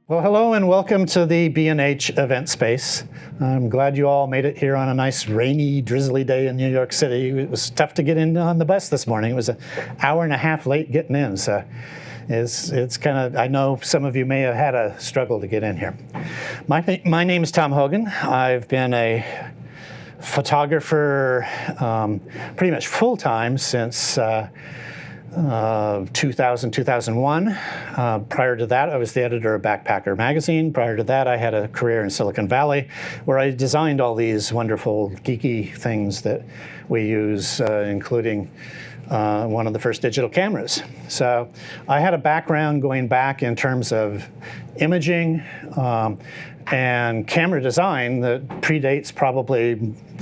Well, hello and welcome to the B&H event space. I'm glad you all made it here on a nice rainy, drizzly day in New York City. It was tough to get in on the bus this morning. It was an hour and a half late getting in, so it's kind of, I know some of you may have had a struggle to get in here. My name is Thom Hogan. I've been a photographer pretty much full-time since 2000, 2001. Prior to that, I was the editor of Backpacker magazine. Prior to that, I had a career in Silicon Valley where I designed all these wonderful geeky things that we use, including one of the first digital cameras. So I had a background going back in terms of imaging and camera design that predates probably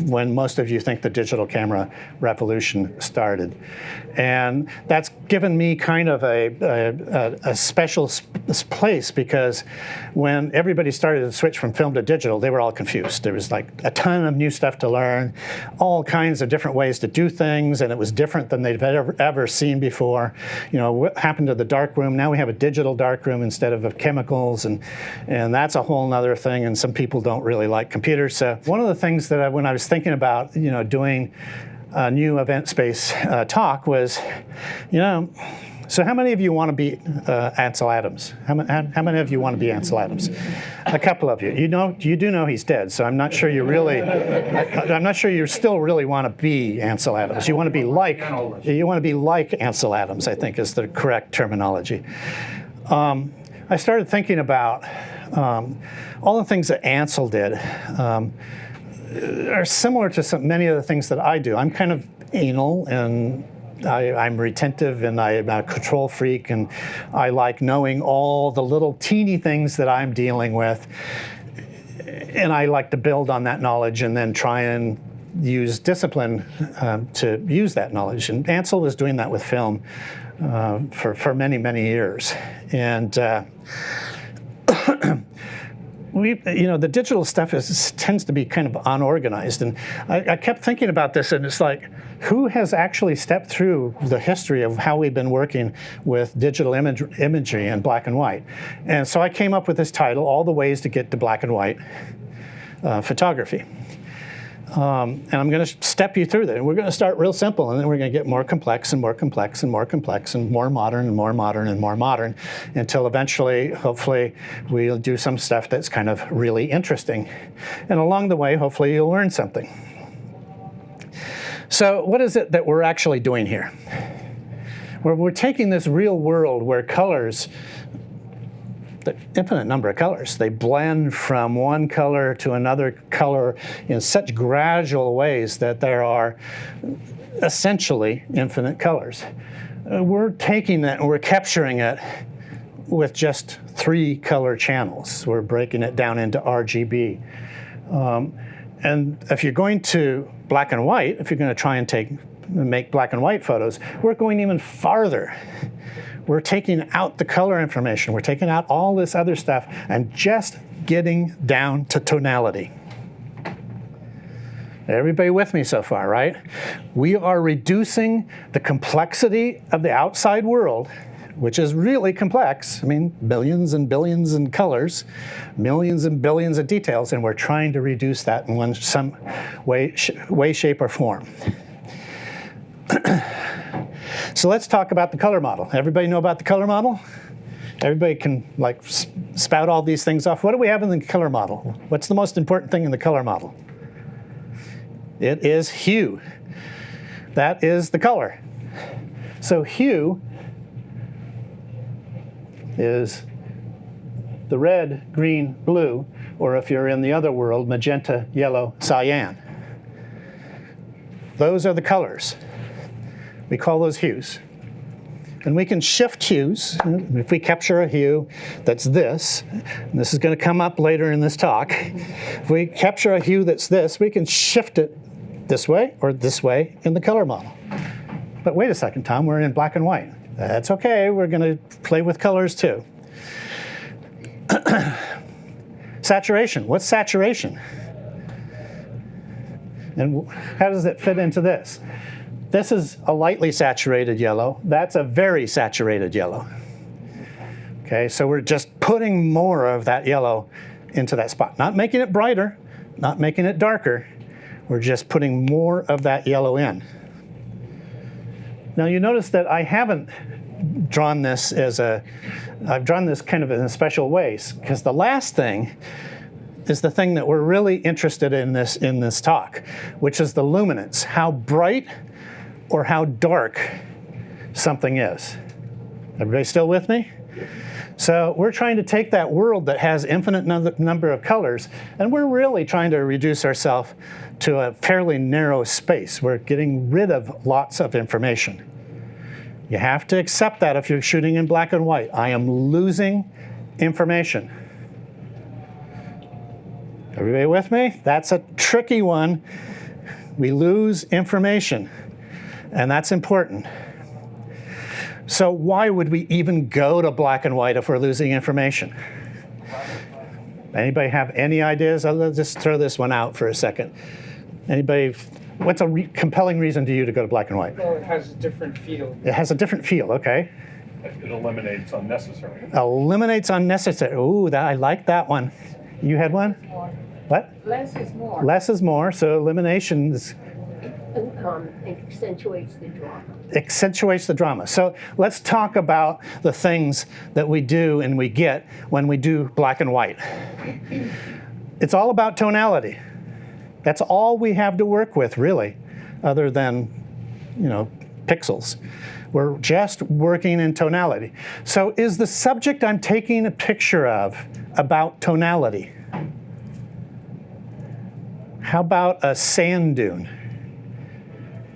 when most of you think the digital camera revolution started. And that's given me kind of a special place, because when everybody started to switch from film to digital, they were all confused. There was like a ton of new stuff to learn, all kinds of different ways to do things, and it was different than they'd ever seen before. You know, what happened to the darkroom? Now we have a digital darkroom instead of chemicals, and that's a whole nother thing, and some people don't really like computers. So one of the things that when I was thinking about, doing a new event space talk was, so how many of you want to be Ansel Adams? How many of you want to be Ansel Adams? A couple of you. You do know he's dead, so I'm not sure you really, I'm not sure you still really want to be Ansel Adams. You want to be like Ansel Adams, I think is the correct terminology. I started thinking about all the things that Ansel did are similar to many of the things that I do. I'm kind of anal, and I'm retentive, and I'm a control freak, and I like knowing all the little teeny things that I'm dealing with, and I like to build on that knowledge and then try and use discipline to use that knowledge. And Ansel was doing that with film for many, many years. And the digital stuff tends to be kind of unorganized. And I kept thinking about this, and it's like, who has actually stepped through the history of how we've been working with digital imagery and black and white? And so I came up with this title, All the Ways to Get to Black and White Photography. And I'm going to step you through that. And we're going to start real simple, and then we're going to get more complex and more complex and more complex and more modern and more modern and more modern, until eventually, hopefully, we'll do some stuff that's kind of really interesting. And along the way, hopefully, you'll learn something. So what is it that we're actually doing here? We're taking this real world where colors, the infinite number of colors, they blend from one color to another color in such gradual ways that there are essentially infinite colors. We're taking that and we're capturing it with just 3 color channels. We're breaking it down into RGB. And if you're going to black and white, if you're going to try and make black and white photos, we're going even farther. We're taking out the color information. We're taking out all this other stuff and just getting down to tonality. Everybody with me so far, right? We are reducing the complexity of the outside world, which is really complex. I mean, billions and billions of colors, millions and billions of details, and we're trying to reduce that in some way, shape, or form. So let's talk about the color model. Everybody know about the color model? Everybody can spout all these things off. What do we have in the color model? What's the most important thing in the color model? It is hue. That is the color. So hue is the red, green, blue, or if you're in the other world, magenta, yellow, cyan. Those are the colors. We call those hues. And we can shift hues. If we capture a hue that's this, and this is going to come up later in this talk, if we capture a hue that's this, we can shift it this way or this way in the color model. But wait a second, Tom, we're in black and white. That's okay, we're going to play with colors too. Saturation, what's saturation? And how does it fit into this? This is a lightly saturated yellow. That's a very saturated yellow. Okay, so we're just putting more of that yellow into that spot. Not making it brighter, not making it darker. We're just putting more of that yellow in. Now you notice that I haven't drawn this I've drawn this kind of in a special way, because the last thing is the thing that we're really interested in this talk, which is the luminance, how bright or how dark something is. Everybody still with me? So we're trying to take that world that has infinite number of colors, and we're really trying to reduce ourselves to a fairly narrow space. We're getting rid of lots of information. You have to accept that if you're shooting in black and white. I am losing information. Everybody with me? That's a tricky one. We lose information, and that's important. So why would we even go to black and white if we're losing information? Anybody have any ideas? I'll just throw this one out for a second. Anybody, what's a compelling reason to you to go to black and white? Well, it has a different feel. It has a different feel, okay. It eliminates unnecessary. Eliminates unnecessary. Ooh, I like that one. You had one? What? Less is more. Less is more, so elimination is Accentuates the drama. Accentuates the drama. So let's talk about the things that we do and we get when we do black and white. It's all about tonality. That's all we have to work with, really, other than, pixels. We're just working in tonality. So is the subject I'm taking a picture of about tonality? How about a sand dune?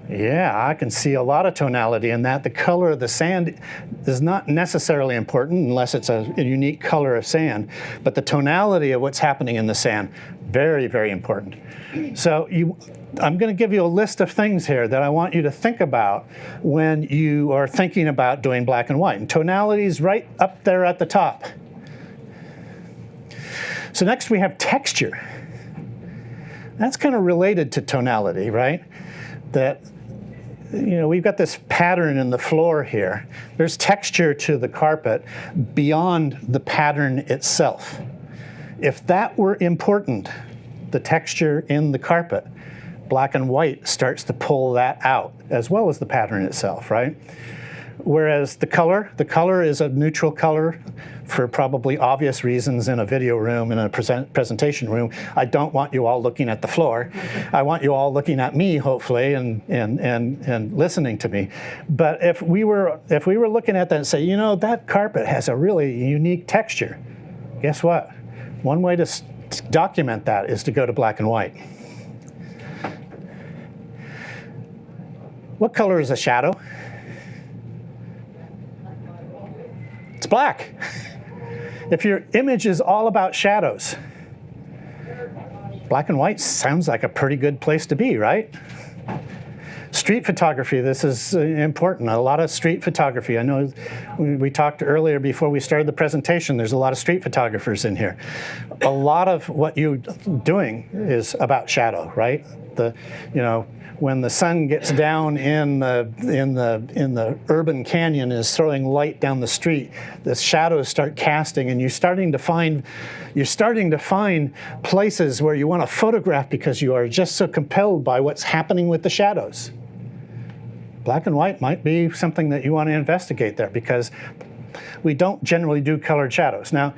Yeah, I can see a lot of tonality in that. The color of the sand is not necessarily important unless it's a unique color of sand, but the tonality of what's happening in the sand, very, very important. So I'm going to give you a list of things here that I want you to think about when you are thinking about doing black and white. And tonality is right up there at the top. So next we have texture. That's kind of related to tonality, right? That we've got this pattern in the floor here. There's texture to the carpet beyond the pattern itself. If that were important, the texture in the carpet, black and white starts to pull that out, as well as the pattern itself, right? Whereas the color is a neutral color for probably obvious reasons in a video room, in a presentation room. I don't want you all looking at the floor. I want you all looking at me, hopefully, and listening to me. But if we were looking at that and say, that carpet has a really unique texture, guess what? One way to document that is to go to black and white. What color is a shadow? It's black. If your image is all about shadows, black and white sounds like a pretty good place to be, right? Street photography, this is important. A lot of street photography. I know we talked earlier before we started the presentation, there's a lot of street photographers in here. A lot of what you're doing is about shadow, right? When the sun gets down in the urban canyon and is throwing light down the street, the shadows start casting, and you're starting to find places where you want to photograph because you are just so compelled by what's happening with the shadows. Black and white might be something that you want to investigate there, because we don't generally do colored shadows. Now,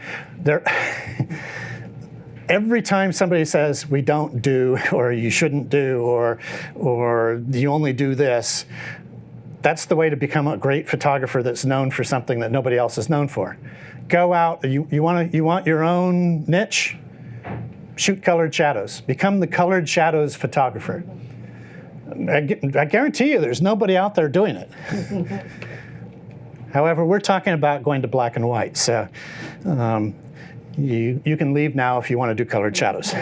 every time somebody says we don't do, or you shouldn't do, or you only do this, that's the way to become a great photographer that's known for something that nobody else is known for. Go out, you want your own niche? Shoot colored shadows. Become the colored shadows photographer. I guarantee you there's nobody out there doing it. However, we're talking about going to black and white, so you can leave now if you want to do colored shadows.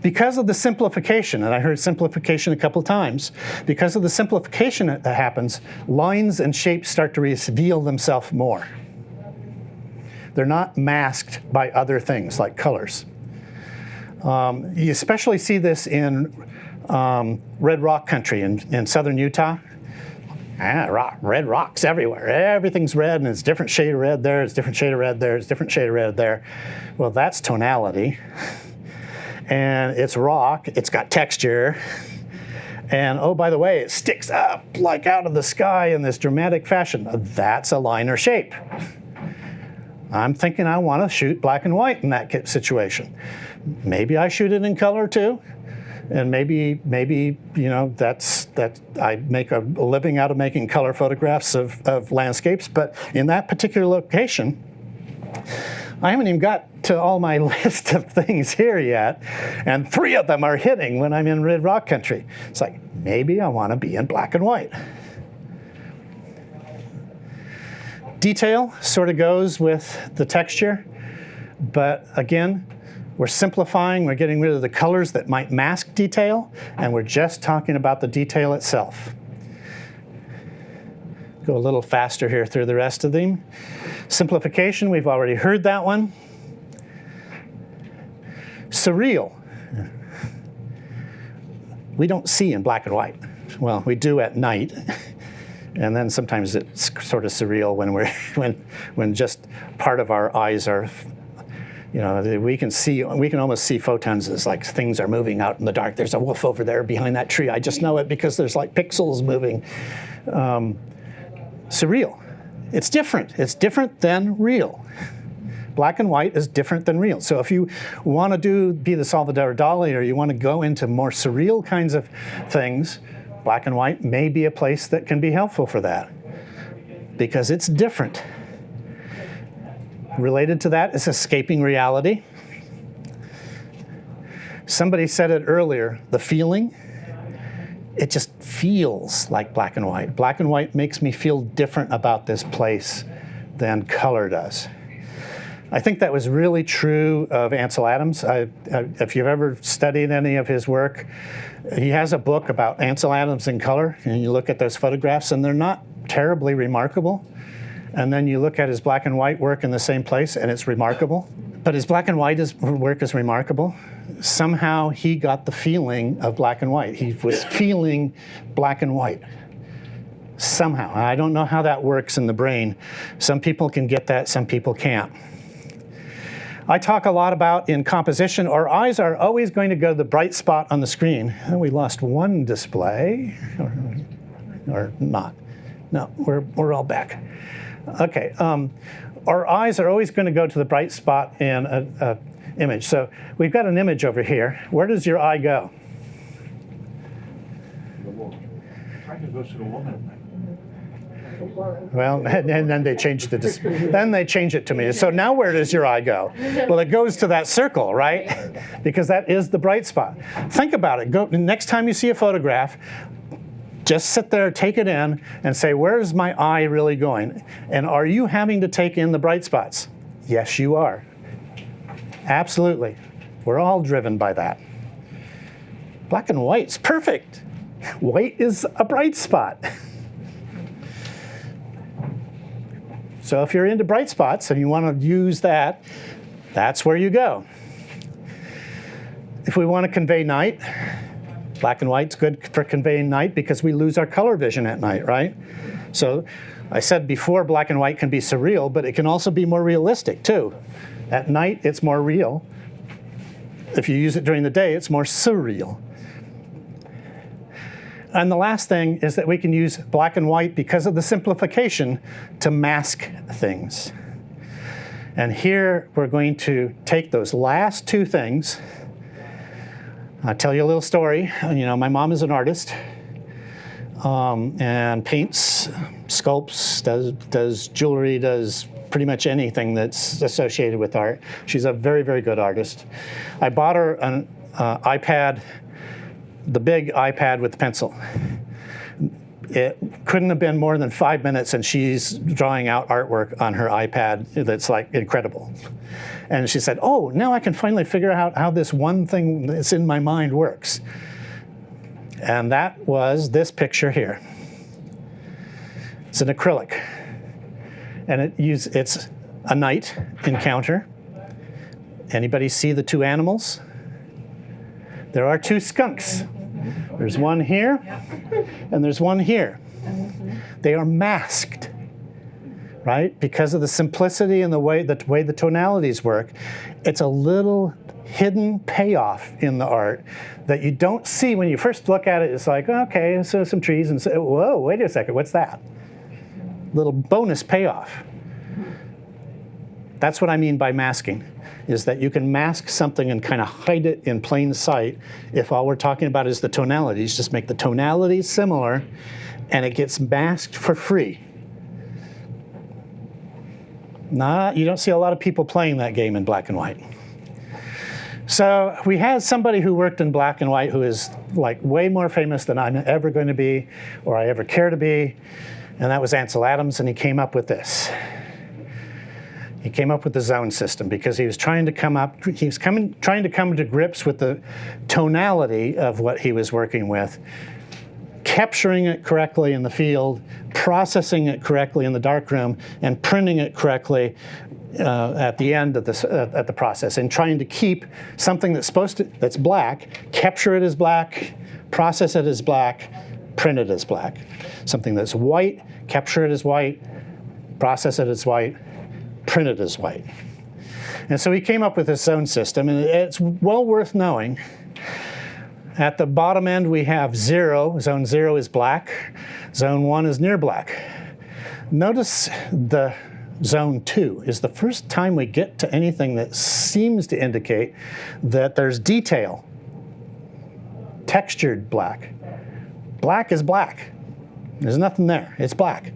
Because of the simplification, and I heard simplification a couple times, because of the simplification that happens, lines and shapes start to reveal themselves more. They're not masked by other things like colors. You especially see this in red rock country in southern Utah. Red rocks everywhere. Everything's red, and it's different shade of red there, it's different shade of red there, it's different shade of red there. Well, that's tonality. And it's rock, it's got texture. And oh, by the way, it sticks up like out of the sky in this dramatic fashion. That's a line or shape. I'm thinking I want to shoot black and white in that situation. Maybe I shoot it in color too. And maybe that I make a living out of making color photographs of landscapes. But in that particular location, I haven't even got to all my list of things here yet, and 3 of them are hitting when I'm in red rock country. It's like, maybe I want to be in black and white. Detail sort of goes with the texture, but again, we're simplifying, we're getting rid of the colors that might mask detail, and we're just talking about the detail itself. Go a little faster here through the rest of them. Simplification, we've already heard that one. Surreal. We don't see in black and white. Well, we do at night. And then sometimes it's sort of surreal when just part of our eyes are, we can almost see photons as like things are moving out in the dark. There's a wolf over there behind that tree. I just know it because there's like pixels moving. Surreal. It's different. It's different than real. Black and white is different than real. So if you want to be the Salvador Dali, or you want to go into more surreal kinds of things, black and white may be a place that can be helpful for that, because it's different. Related to that is escaping reality. Somebody said it earlier, the feeling. It just feels like black and white. Black and white makes me feel different about this place than color does. I think that was really true of Ansel Adams. If you've ever studied any of his work, he has a book about Ansel Adams in color, and you look at those photographs and they're not terribly remarkable. And then you look at his black and white work in the same place and it's remarkable. But his black and white work is remarkable. Somehow he got the feeling of black and white. He was feeling black and white. Somehow. I don't know how that works in the brain. Some people can get that, some people can't. I talk a lot about in composition, our eyes are always going to go to the bright spot on the screen. We lost one display, or not. No, we're all back. Okay. Our eyes are always going to go to the bright spot in an image. So we've got an image over here. Where does your eye go? Trying to go to the woman. Well, and then they changed then they change it to me. So now where does your eye go? Well, it goes to that circle, right? Because that is the bright spot. Think about it. Go next time you see a photograph, just sit there, take it in, and say, where's my eye really going? And are you having to take in the bright spots? Yes, you are. Absolutely. We're all driven by that. Black and white's perfect. White is a bright spot. So if you're into bright spots and you want to use that, that's where you go. If we want to convey night, black and white's good for conveying night because we lose our color vision at night, right? So I said before, black and white can be surreal, but it can also be more realistic too. At night, it's more real. If you use it during the day, it's more surreal. And the last thing is that we can use black and white because of the simplification to mask things. And here we're going to take those last two things. I'll tell you a little story. My mom is an artist and paints, sculpts, does jewelry, does pretty much anything that's associated with art. She's a very, very good artist. I bought her an iPad, the big iPad with the pencil. It couldn't have been more than 5 minutes and she's drawing out artwork on her iPad that's like incredible. And she said, oh, now I can finally figure out how this one thing that's in my mind works. And that was this picture here. It's an acrylic. And it's a night encounter. Anybody see the two animals? There are two skunks. There's one here, and there's one here. They are masked, right? Because of the simplicity and the way the tonalities work, it's a little hidden payoff in the art that you don't see when you first look at it. It's like, okay, so some trees, and so, whoa, wait a second, what's that? Little bonus payoff. That's what I mean by masking, is that you can mask something and kind of hide it in plain sight if all we're talking about is the tonalities. Just make the tonalities similar, and it gets masked for free. You don't see a lot of people playing that game in black and white. So we had somebody who worked in black and white who is like way more famous than I'm ever going to be or I ever care to be, and that was Ansel Adams, and he came up with this. He came up with the zone system because he was trying to come to grips with the tonality of what he was working with, capturing it correctly in the field, processing it correctly in the darkroom, and printing it correctly at the end of the process, and trying to keep something that's black, capture it as black, process it as black, print it as black. Something that's white, capture it as white, process it as white, print it as white. And so he came up with this zone system, and it's well worth knowing. At the bottom end, we have 0. Zone 0 is black. Zone 1 is near black. Notice the zone 2 is the first time we get to anything that seems to indicate that there's detail. Textured black. Black is black. There's nothing there. It's black.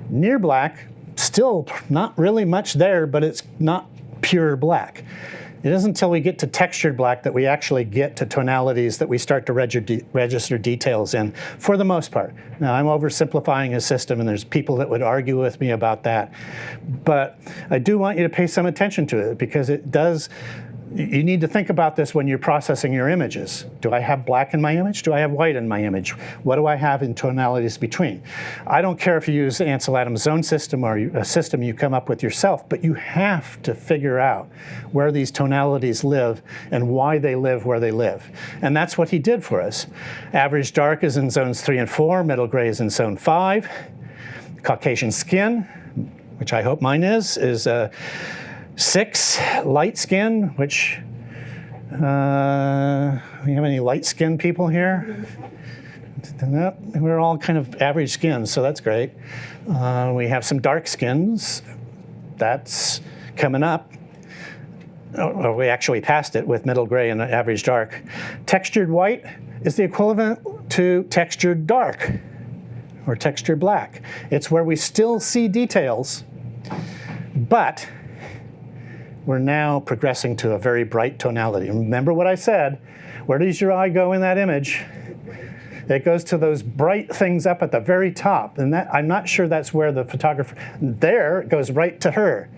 Near black, still not really much there, but it's not pure black. It isn't until we get to textured black that we actually get to tonalities that we start to register details in, for the most part. Now, I'm oversimplifying a system, and there's people that would argue with me about that. But I do want you to pay some attention to it, because it does. You need to think about this when you're processing your images. Do I have black in my image? Do I have white in my image? What do I have in tonalities between? I don't care if you use Ansel Adams' zone system or a system you come up with yourself, but you have to figure out where these tonalities live and why they live where they live. And that's what he did for us. Average dark is in zones 3 and 4, middle gray is in zone 5. Caucasian skin, which I hope mine is 6. Light skin, which, we have any light skin people here? No, we're all kind of average skins, so that's great. We have some dark skins. That's coming up. Oh, we actually passed it with middle gray and average dark. Textured white is the equivalent to textured dark or textured black. It's where we still see details, but we're now progressing to a very bright tonality. Remember what I said, where does your eye go in that image? It goes to those bright things up at the very top, and that, I'm not sure that's where the photographer, there it goes right to her,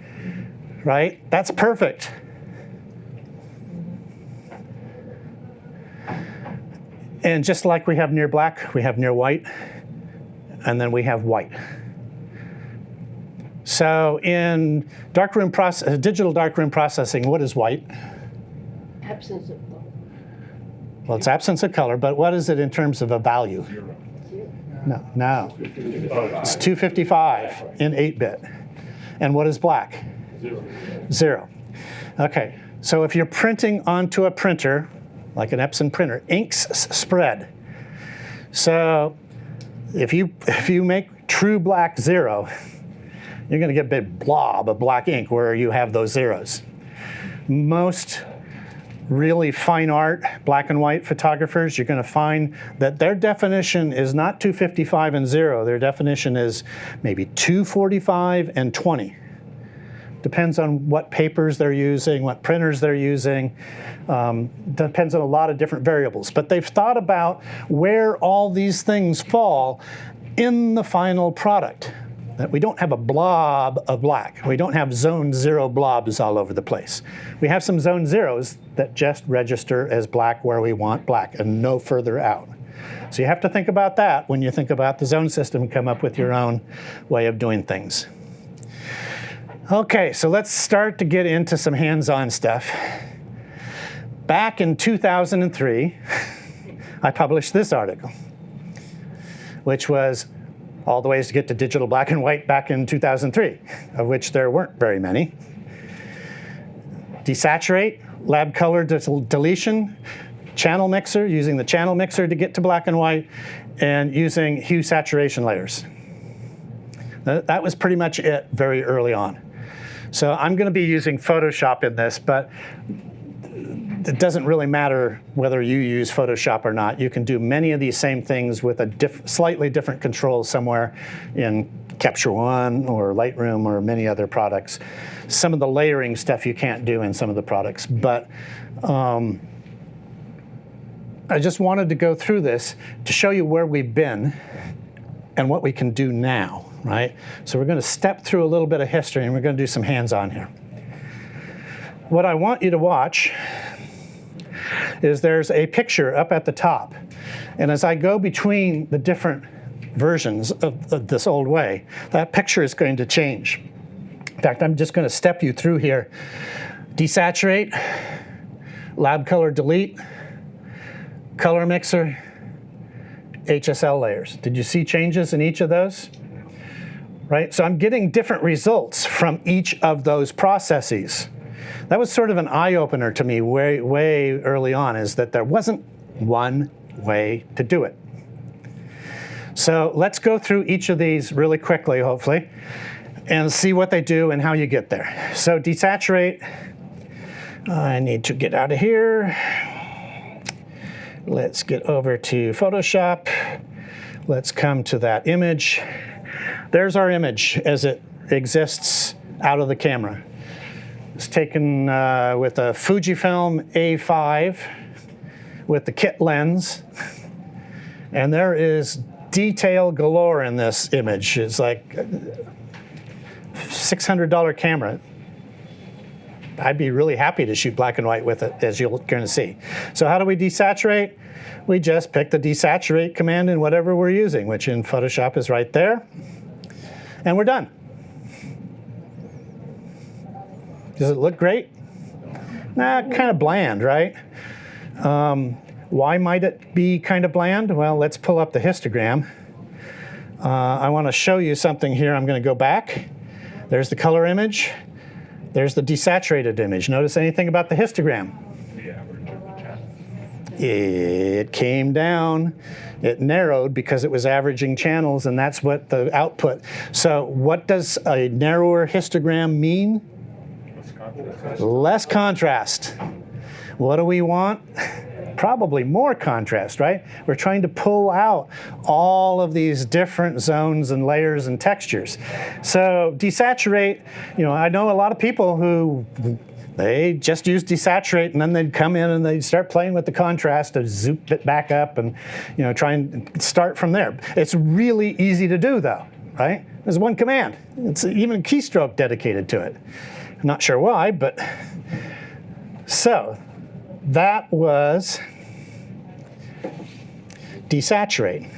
right? That's perfect. And just like we have near black, we have near white, and then we have white. So in digital darkroom processing, what is white? Absence of color. Well, it's absence of color, but what is it in terms of a value? 0. No. It's 255 in 8-bit. And what is black? 0. Okay, so if you're printing onto a printer, like an Epson printer, inks spread. So if you make true black 0, you're going to get a big blob of black ink where you have those zeros. Most really fine art, black and white photographers, you're going to find that their definition is not 255 and 0. Their definition is maybe 245 and 20. Depends on what papers they're using, what printers they're using. Depends on a lot of different variables. But they've thought about where all these things fall in the final product. That we don't have a blob of black. We don't have zone 0 blobs all over the place. We have some zone 0s that just register as black where we want black and no further out. So you have to think about that when you think about the zone system and come up with your own way of doing things. Okay, so let's start to get into some hands-on stuff. Back in 2003, I published this article, which was all the ways to get to digital black and white back in 2003, of which there weren't very many. Desaturate, lab color deletion, channel mixer, using the channel mixer to get to black and white, and using hue saturation layers. That was pretty much it very early on. So I'm going to be using Photoshop in this, but it doesn't really matter whether you use Photoshop or not. You can do many of these same things with a slightly different control somewhere in Capture One or Lightroom or many other products. Some of the layering stuff you can't do in some of the products, but I just wanted to go through this to show you where we've been and what we can do now, right? So we're going to step through a little bit of history and we're going to do some hands-on here. What I want you to watch is there's a picture up at the top. And as I go between the different versions of this old way, that picture is going to change. In fact, I'm just going to step you through here. Desaturate, lab color delete, color mixer, HSL layers. Did you see changes in each of those? Right, so I'm getting different results from each of those processes. That was sort of an eye-opener to me way early on, is that there wasn't one way to do it. So let's go through each of these really quickly, hopefully, and see what they do and how you get there. So desaturate, I need to get out of here. Let's get over to Photoshop. Let's come to that image. There's our image as it exists out of the camera. It's taken with a Fujifilm A5 with the kit lens. And there is detail galore in this image. It's like a $600 camera. I'd be really happy to shoot black and white with it, as you're going to see. So how do we desaturate? We just pick the desaturate command in whatever we're using, which in Photoshop is right there. And we're done. Does it look great? Nah, kind of bland, right? Why might it be kind of bland? Well, let's pull up the histogram. I want to show you something here. I'm going to go back. There's the color image. There's the desaturated image. Notice anything about the histogram? The average of the channel. It came down. It narrowed because it was averaging channels, and that's what the output. So what does a narrower histogram mean? Less contrast. What do we want? Probably more contrast, right? We're trying to pull out all of these different zones and layers and textures. So desaturate, I know a lot of people who they just use desaturate, and then they'd come in and they'd start playing with the contrast to zoom it back up and try and start from there. It's really easy to do though, right? There's one command. It's even a keystroke dedicated to it. I'm not sure why, but so that was desaturate.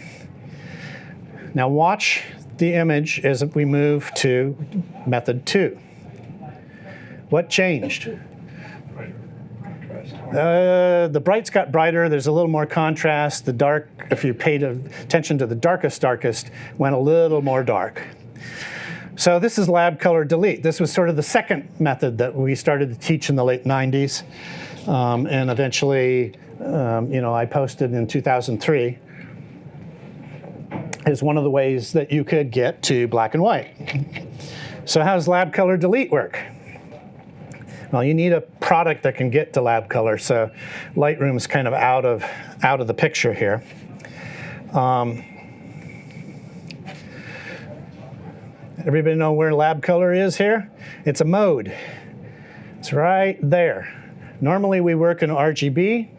Now watch the image as we move to method 2. What changed? The brights got brighter. There's a little more contrast. The dark, if you paid attention to the darkest, went a little more dark. So this is lab color delete. This was sort of the second method that we started to teach in the late 90s. And eventually, I posted in 2003 is one of the ways that you could get to black and white. So how does lab color delete work? Well, you need a product that can get to lab color. So Lightroom's kind of out of the picture here. Everybody know where lab color is here? It's a mode. It's right there. Normally we work in RGB,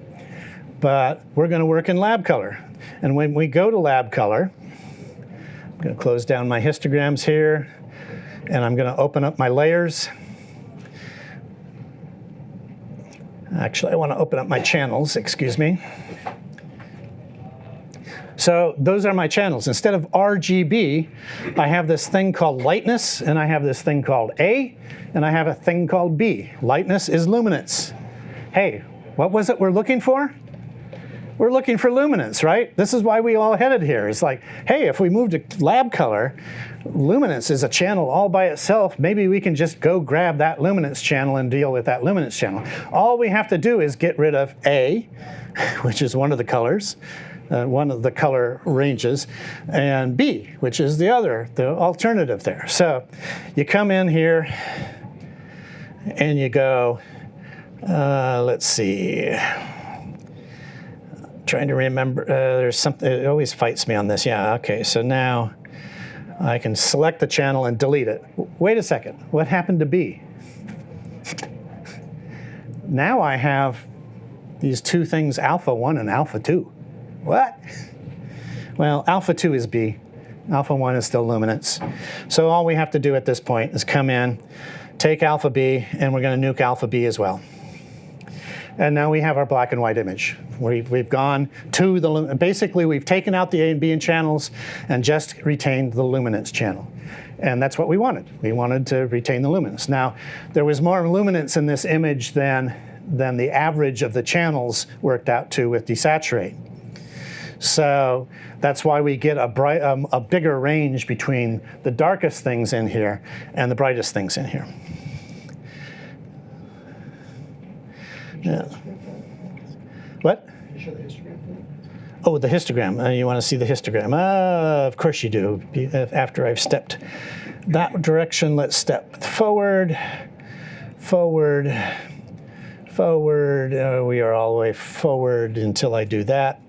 but we're going to work in lab color. And when we go to lab color, I'm going to close down my histograms here, and I'm going to open up my layers. Actually, I want to open up my channels, excuse me. So those are my channels. Instead of RGB, I have this thing called lightness, and I have this thing called A, and I have a thing called B. Lightness is luminance. Hey, what was it we're looking for? We're looking for luminance, right? This is why we all headed here. It's like, hey, if we move to lab color, luminance is a channel all by itself. Maybe we can just go grab that luminance channel and deal with that luminance channel. All we have to do is get rid of A, which is one of the colors, one of the color ranges, and B, which is the alternative there. So you come in here and you go, let's see. Trying to remember, there's something, it always fights me on this. Yeah, okay, so now I can select the channel and delete it. Wait a second, what happened to B? Now I have these two things, alpha 1 and alpha 2. What? Well, alpha 2 is B, alpha 1 is still luminance. So all we have to do at this point is come in, take alpha B, and we're going to nuke alpha B as well. And now we have our black and white image. We've gone to basically we've taken out the A and B in channels and just retained the luminance channel. And that's what we wanted. We wanted to retain the luminance. Now, there was more luminance in this image than the average of the channels worked out to with desaturate. So that's why we get a bigger range between the darkest things in here and the brightest things in here. Yeah. What? Can you show the histogram for me? Oh, the histogram. You want to see the histogram? Of course you do. After I've stepped that direction, let's step forward, forward, forward. We are all the way forward until I do that.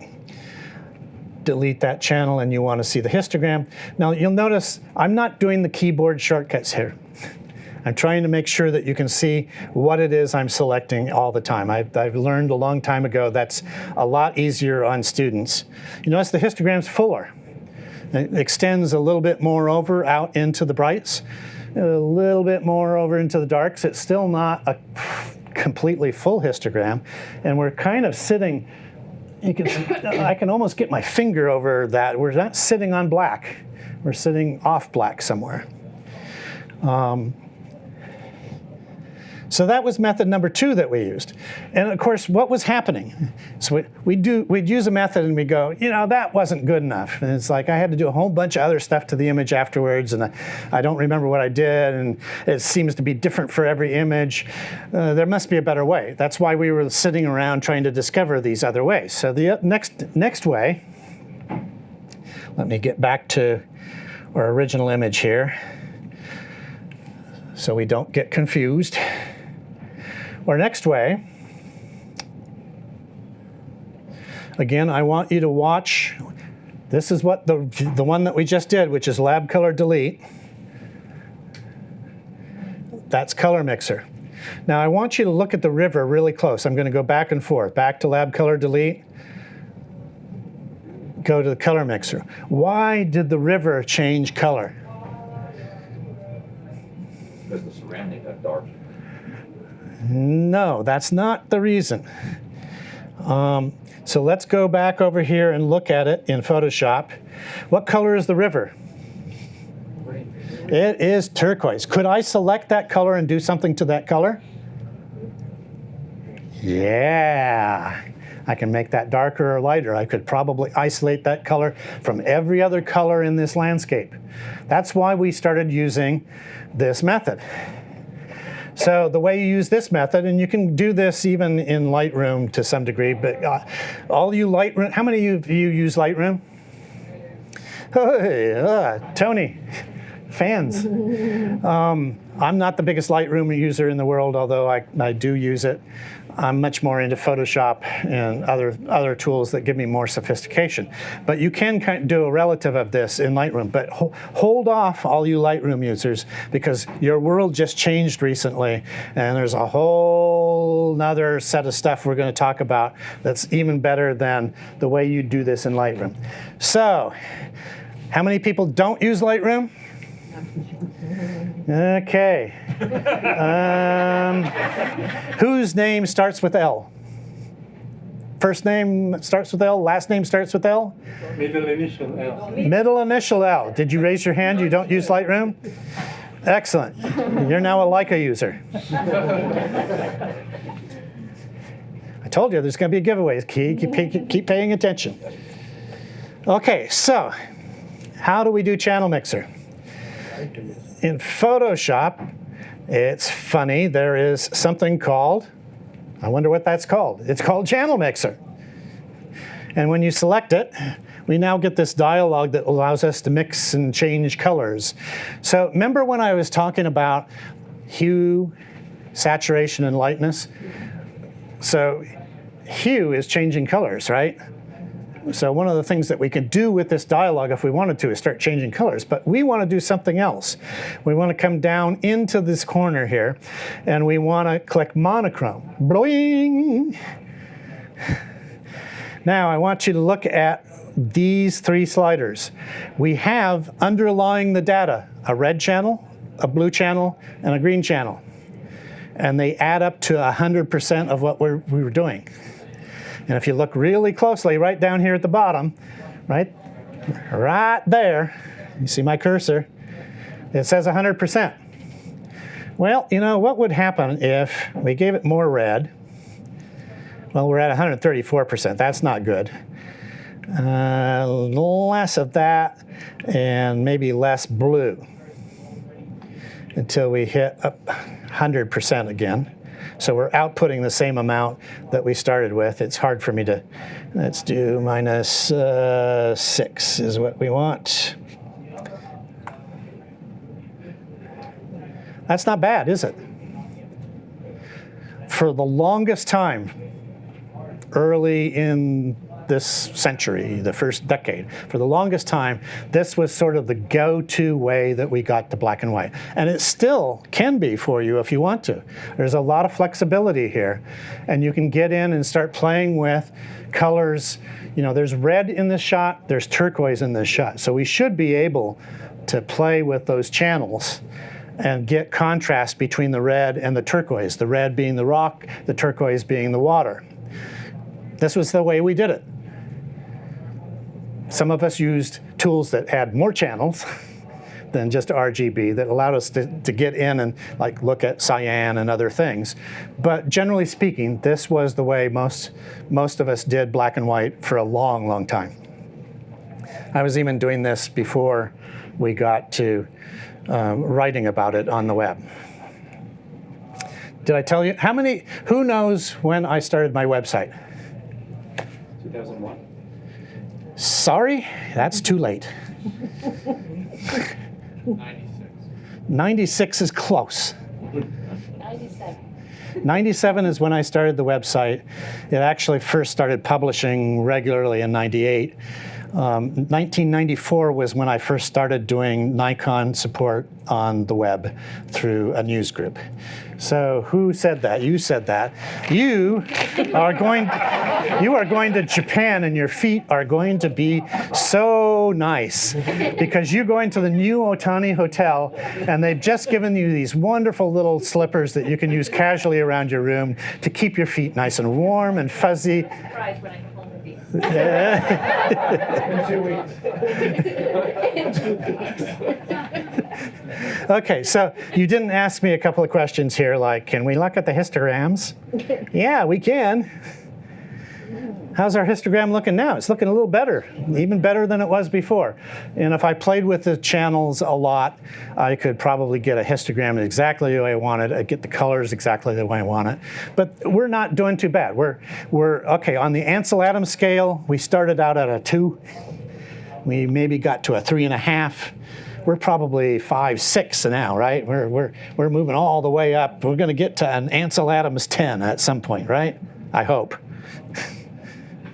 Delete that channel, and you want to see the histogram. Now, you'll notice I'm not doing the keyboard shortcuts here. I'm trying to make sure that you can see what it is I'm selecting all the time. I've learned a long time ago that's a lot easier on students. You notice the histogram's fuller. It extends a little bit more out into the brights, a little bit more over into the darks. It's still not a completely full histogram, and we're kind of sitting, I can almost get my finger over that. We're not sitting on black. We're sitting off black somewhere. So that was method number 2 that we used. And of course, what was happening? So we'd use a method and we'd go, that wasn't good enough. And it's like I had to do a whole bunch of other stuff to the image afterwards, and I don't remember what I did, and it seems to be different for every image. There must be a better way. That's why we were sitting around trying to discover these other ways. So the next way, let me get back to our original image here so we don't get confused. Our next way, again, I want you to watch. This is what the one that we just did, which is lab color delete. That's color mixer. Now I want you to look at the river really close. I'm going to go back and forth, back to lab color delete, go to the color mixer. Why did the river change color? Because the surrounding got dark. No, that's not the reason. So let's go back over here and look at it in Photoshop. What color is the river? Green. It is turquoise. Could I select that color and do something to that color? Yeah. I can make that darker or lighter. I could probably isolate that color from every other color in this landscape. That's why we started using this method. So the way you use this method, and you can do this even in Lightroom to some degree, but all you Lightroom, how many of you use Lightroom? Hey, Tony, fans. I'm not the biggest Lightroom user in the world, although I do use it. I'm much more into Photoshop and other tools that give me more sophistication. But you can kind of do a relative of this in Lightroom. But hold off, all you Lightroom users, because your world just changed recently, and there's a whole nother set of stuff we're going to talk about that's even better than the way you do this in Lightroom. So, how many people don't use Lightroom? Okay. Whose name starts with L? First name starts with L, last name starts with L? Middle initial L. Middle initial L. Did you raise your hand? You don't use Lightroom? Excellent. You're now a Leica user. I told you there's going to be giveaways. Keep paying attention. Okay, so how do we do channel mixer? In Photoshop, it's funny, there is something called, I wonder what that's called. It's called channel mixer. And when you select it, we now get this dialog that allows us to mix and change colors. So remember when I was talking about hue, saturation, and lightness? So hue is changing colors, right? So one of the things that we can do with this dialog if we wanted to is start changing colors, but we want to do something else. We want to come down into this corner here, and we want to click Monochrome. Bloing! Now I want you to look at these three sliders. We have underlying the data a red channel, a blue channel, and a green channel. And they add up to 100% of what we were doing. And if you look really closely, right down here at the bottom, right there, you see my cursor, it says 100%. Well, you know, what would happen if we gave it more red? Well, we're at 134%. That's not good. Less of that and maybe less blue until we hit up 100% again. So we're outputting the same amount that we started with. It's hard for me to, let's do -6 is what we want. That's not bad, is it? For the longest time, early in this century, the first decade, for the longest time, this was sort of the go-to way that we got to black and white. And it still can be for you if you want to. There's a lot of flexibility here. And you can get in and start playing with colors. You know, there's red in this shot, there's turquoise in this shot. So we should be able to play with those channels and get contrast between the red and the turquoise, the red being the rock, the turquoise being the water. This was the way we did it. Some of us used tools that had more channels than just RGB that allowed us to get in and like look at cyan and other things. But generally speaking, this was the way most of us did black and white for a long, long time. I was even doing this before we got to writing about it on the web. Did I tell you? Who knows when I started my website? 2001. Sorry, that's too late. 96. 96 is close. 97. 97 is when I started the website. It actually first started publishing regularly in 98. 1994 was when I first started doing Nikon support on the web through a news group. So who said that? You said that. You are going to Japan and your feet are going to be so nice because you're going to the new Otani Hotel and they've just given you these wonderful little slippers that you can use casually around your room to keep your feet nice and warm and fuzzy. Surprised when I come home to be. In 2 weeks. Okay, so you didn't ask me a couple of questions here, like, can we look at the histograms? Yeah, we can. How's our histogram looking now? It's looking a little better, even better than it was before. And if I played with the channels a lot, I could probably get a histogram exactly the way I want it. I'd get the colors exactly the way I want it. But we're not doing too bad. We're okay, on the Ansel Adams scale, we started out at a 2. We maybe got to a 3.5. We're probably 5, 6 now, right? We're moving all the way up. We're going to get to an Ansel Adams 10 at some point, right? I hope.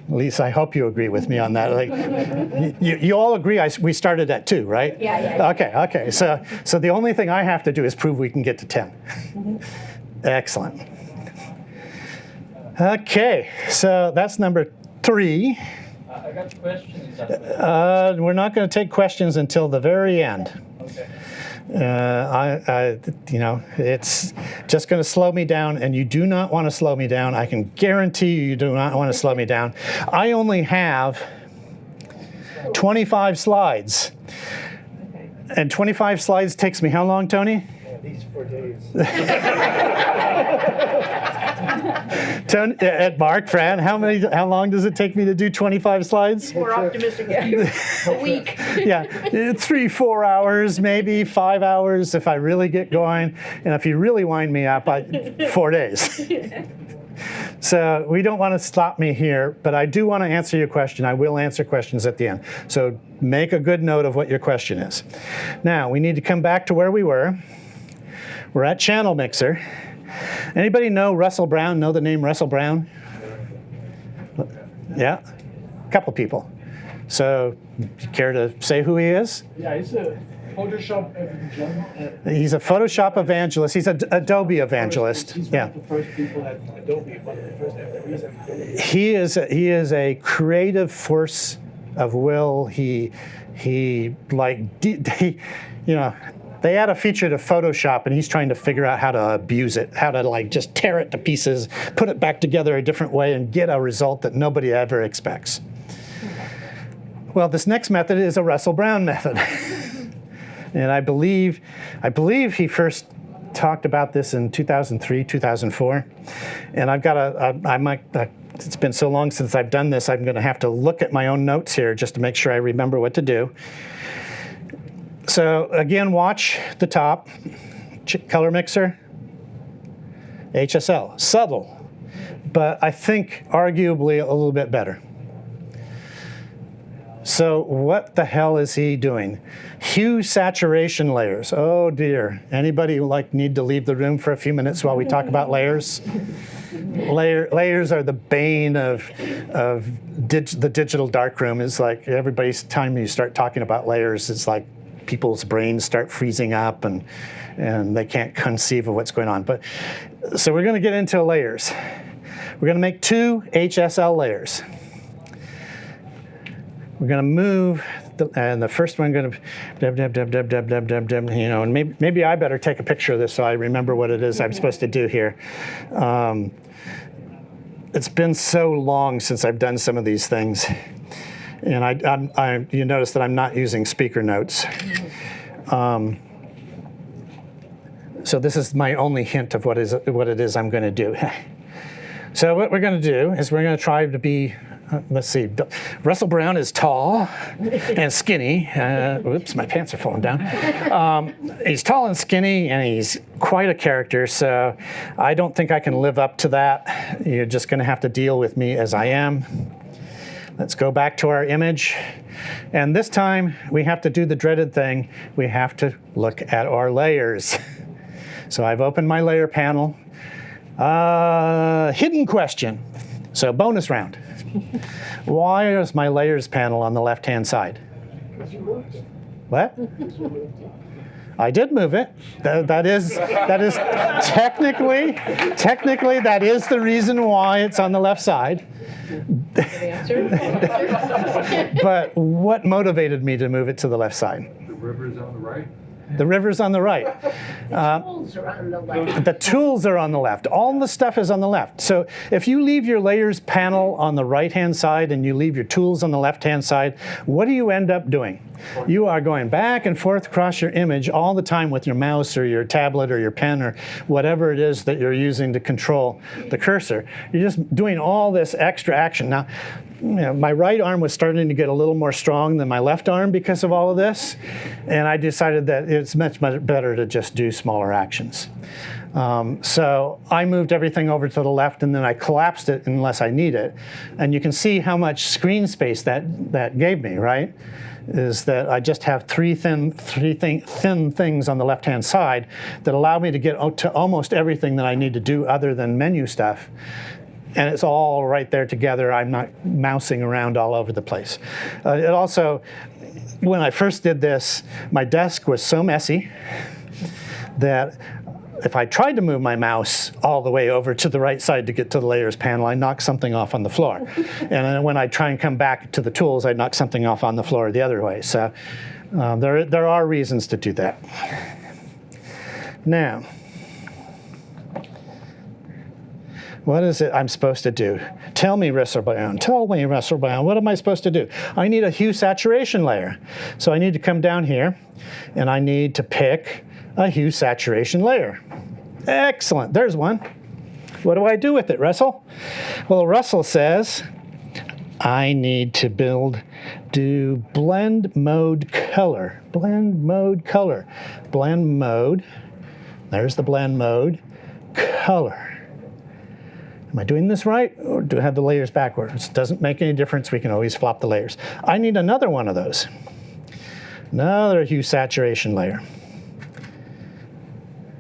At least I hope you agree with me on that. Like, you all agree we started at 2, right? Yeah. Okay. So the only thing I have to do is prove we can get to 10. Excellent. Okay, so that's number 3. I got questions. We're not going to take questions until the very end. Okay. It's just going to slow me down, and you do not want to slow me down. I can guarantee you do not want to slow me down. I only have 25 slides. And 25 slides takes me how long, Tony? At least 4 days. At Mark, Fran, how long does it take me to do 25 slides? We're optimistic. A week. Yeah, 3-4 hours, maybe 5 hours if I really get going. And if you really wind me up, 4 days. So we don't want to stop me here, but I do want to answer your question. I will answer questions at the end. So make a good note of what your question is. Now, we need to come back to where we were. We're at Channel Mixer. Anybody know Russell Brown? Know the name Russell Brown? Yeah? A couple people. So, care to say who he is? Yeah, he's a Photoshop evangelist. He's a Photoshop evangelist. He's an Adobe evangelist. He's one of the first people at Adobe, one of the first employees at Adobe. He is a creative force of will. He they add a feature to Photoshop, and he's trying to figure out how to abuse it, how to like just tear it to pieces, put it back together a different way, and get a result that nobody ever expects. Well, this next method is a Russell Brown method. And I believe he first talked about this in 2003, 2004. And I've got it's been so long since I've done this, I'm going to have to look at my own notes here just to make sure I remember what to do. So again, watch the top, color mixer, HSL, subtle, but I think arguably a little bit better. So what the hell is he doing? Hue saturation layers. Oh dear. Anybody need to leave the room for a few minutes while we talk about layers? Layers are the bane of the digital darkroom. It's like everybody's time you start talking about layers, it's like people's brains start freezing up and they can't conceive of what's going on. But so we're going to get into layers. We're going to make 2 HSL layers. We're going to move, and the first one going to, and maybe I better take a picture of this so I remember what it is I'm supposed to do here. It's been so long since I've done some of these things, and you notice that I'm not using speaker notes. So this is my only hint of what it is I'm going to do. So what we're going to do is we're going to try to be. Let's see. Russell Brown is tall and skinny. Oops, my pants are falling down. He's tall and skinny, and he's quite a character, so I don't think I can live up to that. You're just going to have to deal with me as I am. Let's go back to our image. And this time, we have to do the dreaded thing. We have to look at our layers. So I've opened my layer panel. Hidden question. So bonus round. Why is my layers panel on the left-hand side? Because you moved it. What? I did move it. That is technically that is the reason why it's on the left side. But what motivated me to move it to the left side? The river's on the right. The river's on the right. Tools are on the left. The tools are on the left. All the stuff is on the left. So if you leave your layers panel on the right-hand side and you leave your tools on the left-hand side, what do you end up doing? You are going back and forth across your image all the time with your mouse or your tablet or your pen or whatever it is that you're using to control the cursor. You're just doing all this extra action. Now, my right arm was starting to get a little more strong than my left arm because of all of this, and I decided that it's much better to just do smaller actions. So I moved everything over to the left, and then I collapsed it unless I need it. And you can see how much screen space that gave me, right? Is that I just have three thin things on the left-hand side that allow me to get to almost everything that I need to do other than menu stuff. And it's all right there together. I'm not mousing around all over the place. It also, when I first did this, my desk was so messy that if I tried to move my mouse all the way over to the right side to get to the layers panel, I knocked something off on the floor. And then when I try and come back to the tools, I knock something off on the floor the other way. So there are reasons to do that. Now, what is it I'm supposed to do? Tell me, Russell Brown. Tell me, Russell Brown. What am I supposed to do? I need a hue saturation layer. So I need to come down here, and I need to pick a hue saturation layer. Excellent. There's one. What do I do with it, Russell? Well, Russell says, I need to do blend mode color. Blend mode color. Blend mode. There's the blend mode. Color. Am I doing this right, or do I have the layers backwards? Doesn't make any difference. We can always flop the layers. I need another one of those. Another hue saturation layer.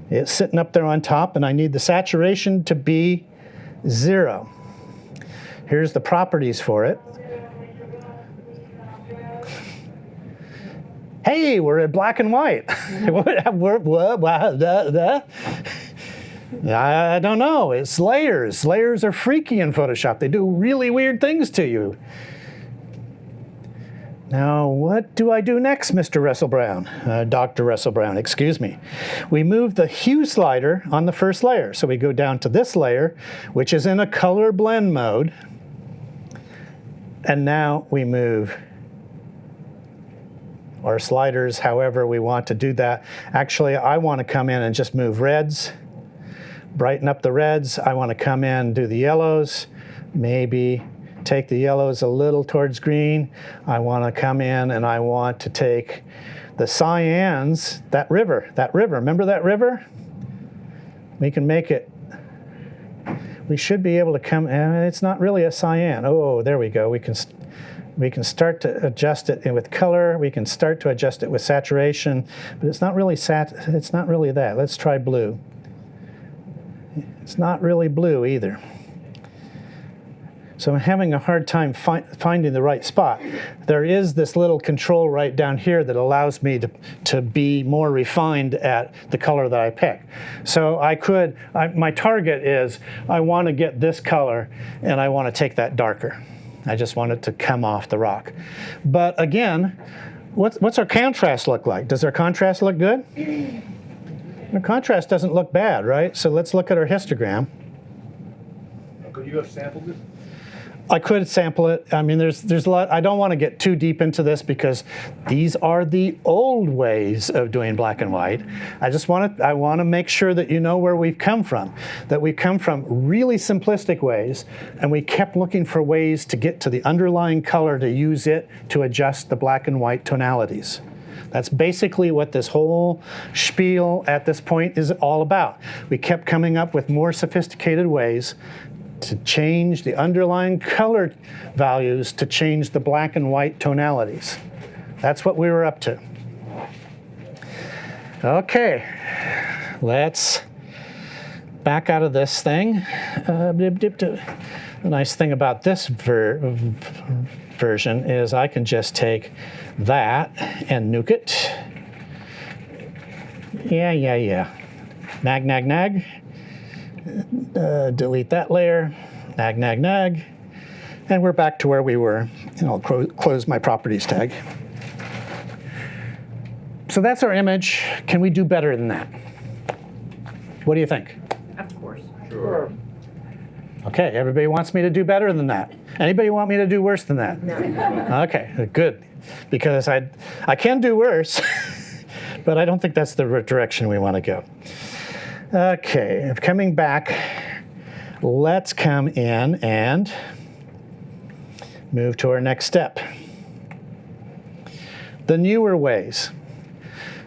It's sitting up there on top, and I need the saturation to be 0. Here's the properties for it. Hey, we're at black and white. I don't know. It's layers. Layers are freaky in Photoshop. They do really weird things to you. Now, what do I do next, Mr. Russell Brown? Dr. Russell Brown, excuse me. We move the hue slider on the first layer. So we go down to this layer, which is in a color blend mode. And now we move our sliders however we want to do that. Actually, I want to come in and just move reds, brighten up the reds. I want to come in and do the yellows, maybe take the yellows a little towards green. I want to come in and I want to take the cyans, that river, remember that river? We can make it, we should be able to come, it's not really a cyan. Oh, there we go. We can start to adjust it with color. We can start to adjust it with saturation, but it's not really it's not really that. Let's try blue. It's not really blue either. So I'm having a hard time finding the right spot. There is this little control right down here that allows me to be more refined at the color that I pick. So my target is I want to get this color and I want to take that darker. I just want it to come off the rock. But again, what's our contrast look like? Does our contrast look good? Our contrast doesn't look bad, right? So let's look at our histogram. Could you have sampled it? I could sample it. I mean, there's a lot. I don't want to get too deep into this because these are the old ways of doing black and white. I want to make sure that you know where we've come from. That we've come from really simplistic ways, and we kept looking for ways to get to the underlying color to use it to adjust the black and white tonalities. That's basically what this whole spiel at this point is all about. We kept coming up with more sophisticated ways to change the underlying color values to change the black and white tonalities. That's what we were up to. Okay, let's back out of this thing. The nice thing about this version is I can just take that and nuke it. Yeah. Nag. Delete that layer, nag, and we're back to where we were. And I'll close my properties tag. So that's our image. Can we do better than that? What do you think? Of course. Sure. Okay, everybody wants me to do better than that. Anybody want me to do worse than that? No. Okay, good. Because I can do worse, but I don't think that's the direction we want to go. Okay, coming back, let's come in and move to our next step. The newer ways.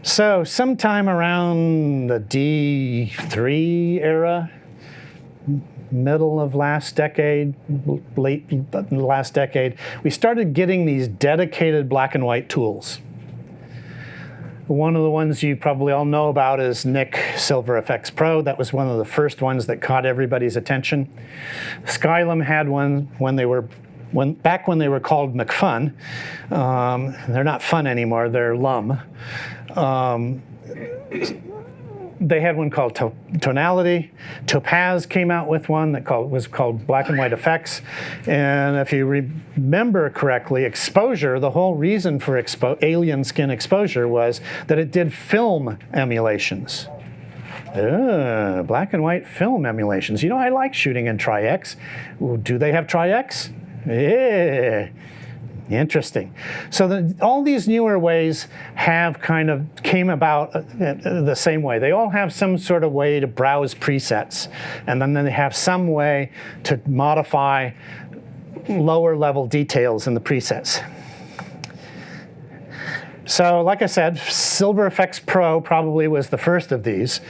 So sometime around the D3 era, middle of last decade, late last decade, we started getting these dedicated black and white tools. One of the ones you probably all know about is Nik Silver FX Pro. That was one of the first ones that caught everybody's attention. Skyrim had one back when they were called McFun. They're not fun anymore, they're LUM. They had one called Tonality. Topaz came out with one that was called Black and White Effects. And if you remember correctly, exposure, the whole reason for alien skin exposure was that it did film emulations. Black and white film emulations. You know, I like shooting in Tri-X. Do they have Tri-X? Yeah. Interesting. So all these newer ways have kind of came about the same way. They all have some sort of way to browse presets, and then they have some way to modify lower level details in the presets. So like I said, Silver Effects Pro probably was the first of these,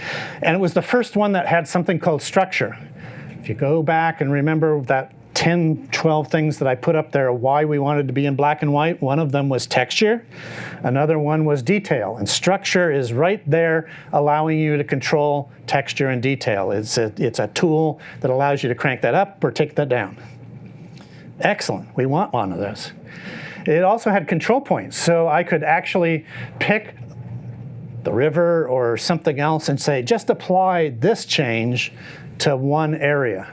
and it was the first one that had something called structure. If you go back and remember that 10, 12 things that I put up there, why we wanted to be in black and white. One of them was texture. Another one was detail. And structure is right there allowing you to control texture and detail. It's a tool that allows you to crank that up or take that down. Excellent. We want one of those. It also had control points. So I could actually pick the river or something else and say, just apply this change to one area.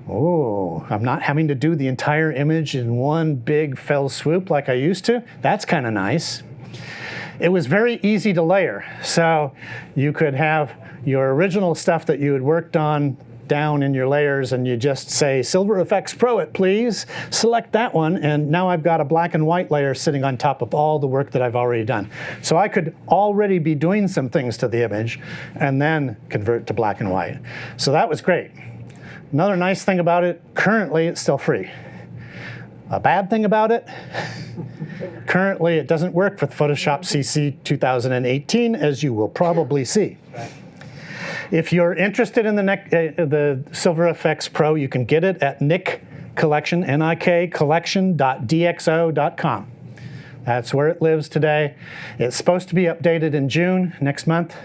Oh, I'm not having to do the entire image in one big fell swoop like I used to. That's kind of nice. It was very easy to layer. So you could have your original stuff that you had worked on down in your layers, and you just say, Silver Effects Pro it, please. Select that one, and now I've got a black and white layer sitting on top of all the work that I've already done. So I could already be doing some things to the image and then convert to black and white. So that was great. Another nice thing about it, currently it's still free. A bad thing about it, currently it doesn't work with Photoshop CC 2018, as you will probably see. If you're interested in the Silver Effects Pro, you can get it at Nick Collection, N-I-K, collection.dxo.com. That's where it lives today. It's supposed to be updated in June next month,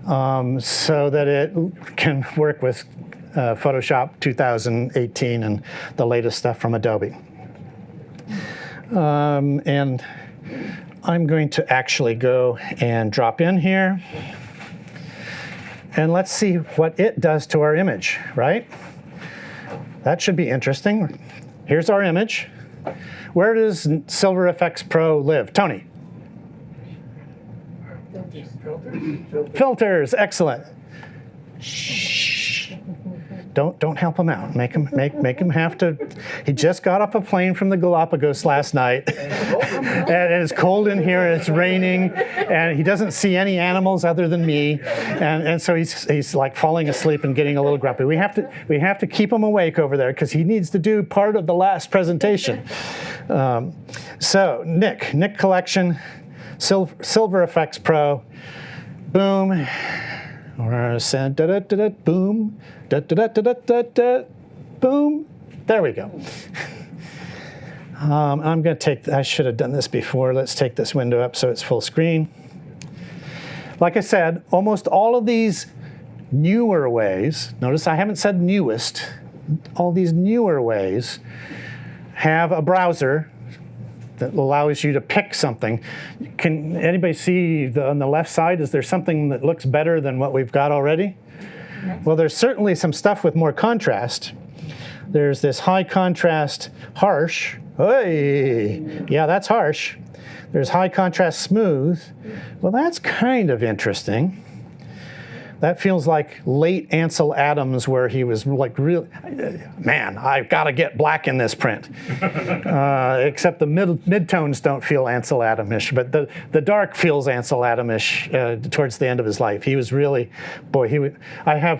so that it can work with Photoshop 2018 and the latest stuff from Adobe. And I'm going to actually go and drop in here. And let's see what it does to our image, right? That should be interesting. Here's our image. Where does Silver Effects Pro live? Tony? Filters, excellent. Shh. Don't help him out. Make him have to. He just got off a plane from the Galapagos last night, and it's cold in here. And it's raining, and he doesn't see any animals other than me, and so he's like falling asleep and getting a little grumpy. We have to keep him awake over there because he needs to do part of the last presentation. So Nick Collection, Silver Effects Pro, boom. Or send boom, boom. There we go. I'm going to take. I should have done this before. Let's take this window up so it's full screen. Like I said, almost all of these newer ways. Notice I haven't said newest. All these newer ways have a browser that allows you to pick something. Can anybody see on the left side, is there something that looks better than what we've got already? Well, there's certainly some stuff with more contrast. There's this high contrast harsh. Hey, yeah, that's harsh. There's high contrast smooth. Well, that's kind of interesting. That feels like late Ansel Adams, where he was like, really, man, I've got to get black in this print. Except the midtones don't feel Ansel Adamish, but the dark feels Ansel Adamish towards the end of his life. He was really, boy, I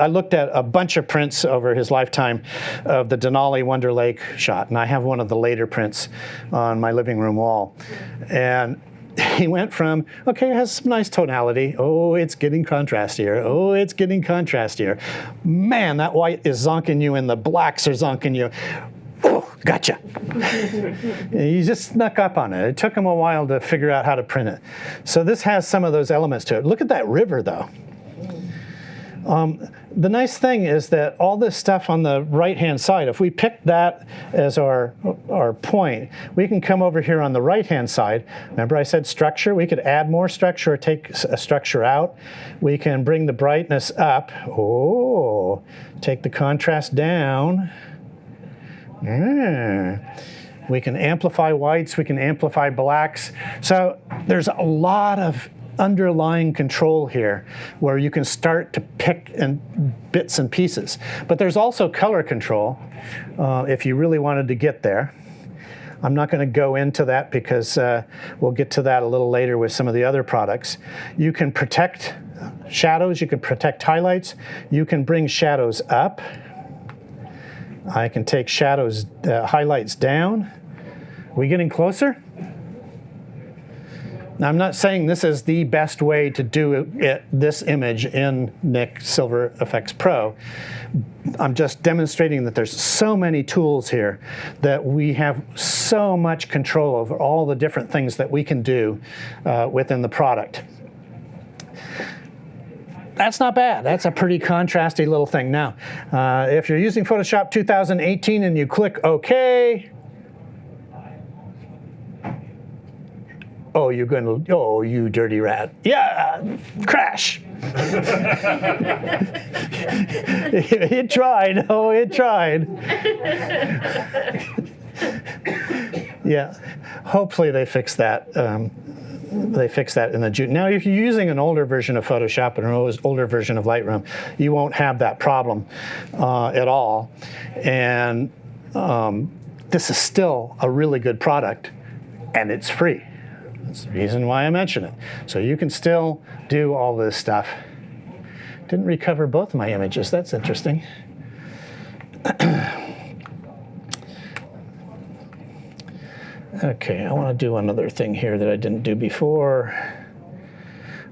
looked at a bunch of prints over his lifetime of the Denali Wonder Lake shot, and I have one of the later prints on my living room wall. And he went from, okay, it has some nice tonality. Oh, it's getting contrastier. Oh, it's getting contrastier. Man, that white is zonking you and the blacks are zonking you. Oh, gotcha. He just snuck up on it. It took him a while to figure out how to print it. So this has some of those elements to it. Look at that river, though. The nice thing is that all this stuff on the right-hand side, if we pick that as our point, we can come over here on the right-hand side. Remember I said structure? We could add more structure or take a structure out. We can bring the brightness up. Oh, take the contrast down. We can amplify whites. We can amplify blacks. So there's a lot of underlying control here where you can start to pick bits and pieces. But there's also color control if you really wanted to get there. I'm not going to go into that because we'll get to that a little later with some of the other products. You can protect shadows, you can protect highlights, you can bring shadows up. I can take shadows, highlights down. Are we getting closer? Now, I'm not saying this is the best way to do this image in Nik Silver Efex Pro. I'm just demonstrating that there's so many tools here that we have so much control over all the different things that we can do within the product. That's not bad. That's a pretty contrasty little thing. Now, if you're using Photoshop 2018 and you click OK, oh, you're going to, oh, you dirty rat. Yeah, crash. It tried. Oh, it tried. Yeah, hopefully they fix that. They fix that in the June. Now, if you're using an older version of Photoshop and an older version of Lightroom, you won't have that problem at all. And this is still a really good product, and it's free. That's the reason why I mention it. So you can still do all this stuff. Didn't recover both my images. That's interesting. Okay, I want to do another thing here that I didn't do before.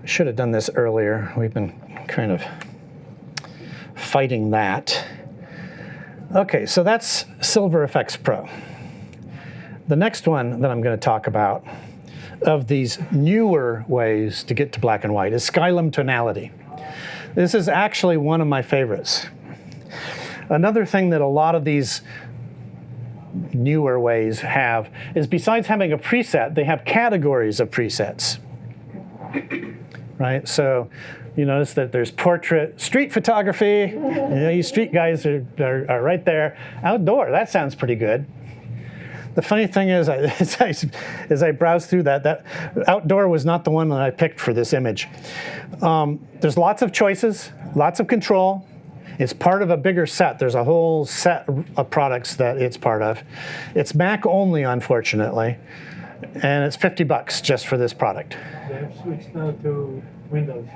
I should have done this earlier. We've been kind of fighting that. Okay, so that's Silver Efex Pro. The next one that I'm going to talk about of these newer ways to get to black and white is Skyrim tonality. This is actually one of my favorites. Another thing that a lot of these newer ways have is, besides having a preset, they have categories of presets, right? So you notice that there's portrait, street photography, you know, you street guys are right there. Outdoor, that sounds pretty good. The funny thing is, as I browsed through that outdoor was not the one that I picked for this image. There's lots of choices, lots of control. It's part of a bigger set. There's a whole set of products that it's part of. It's Mac only, unfortunately, and it's $50 just for this product. They have switched now to Windows.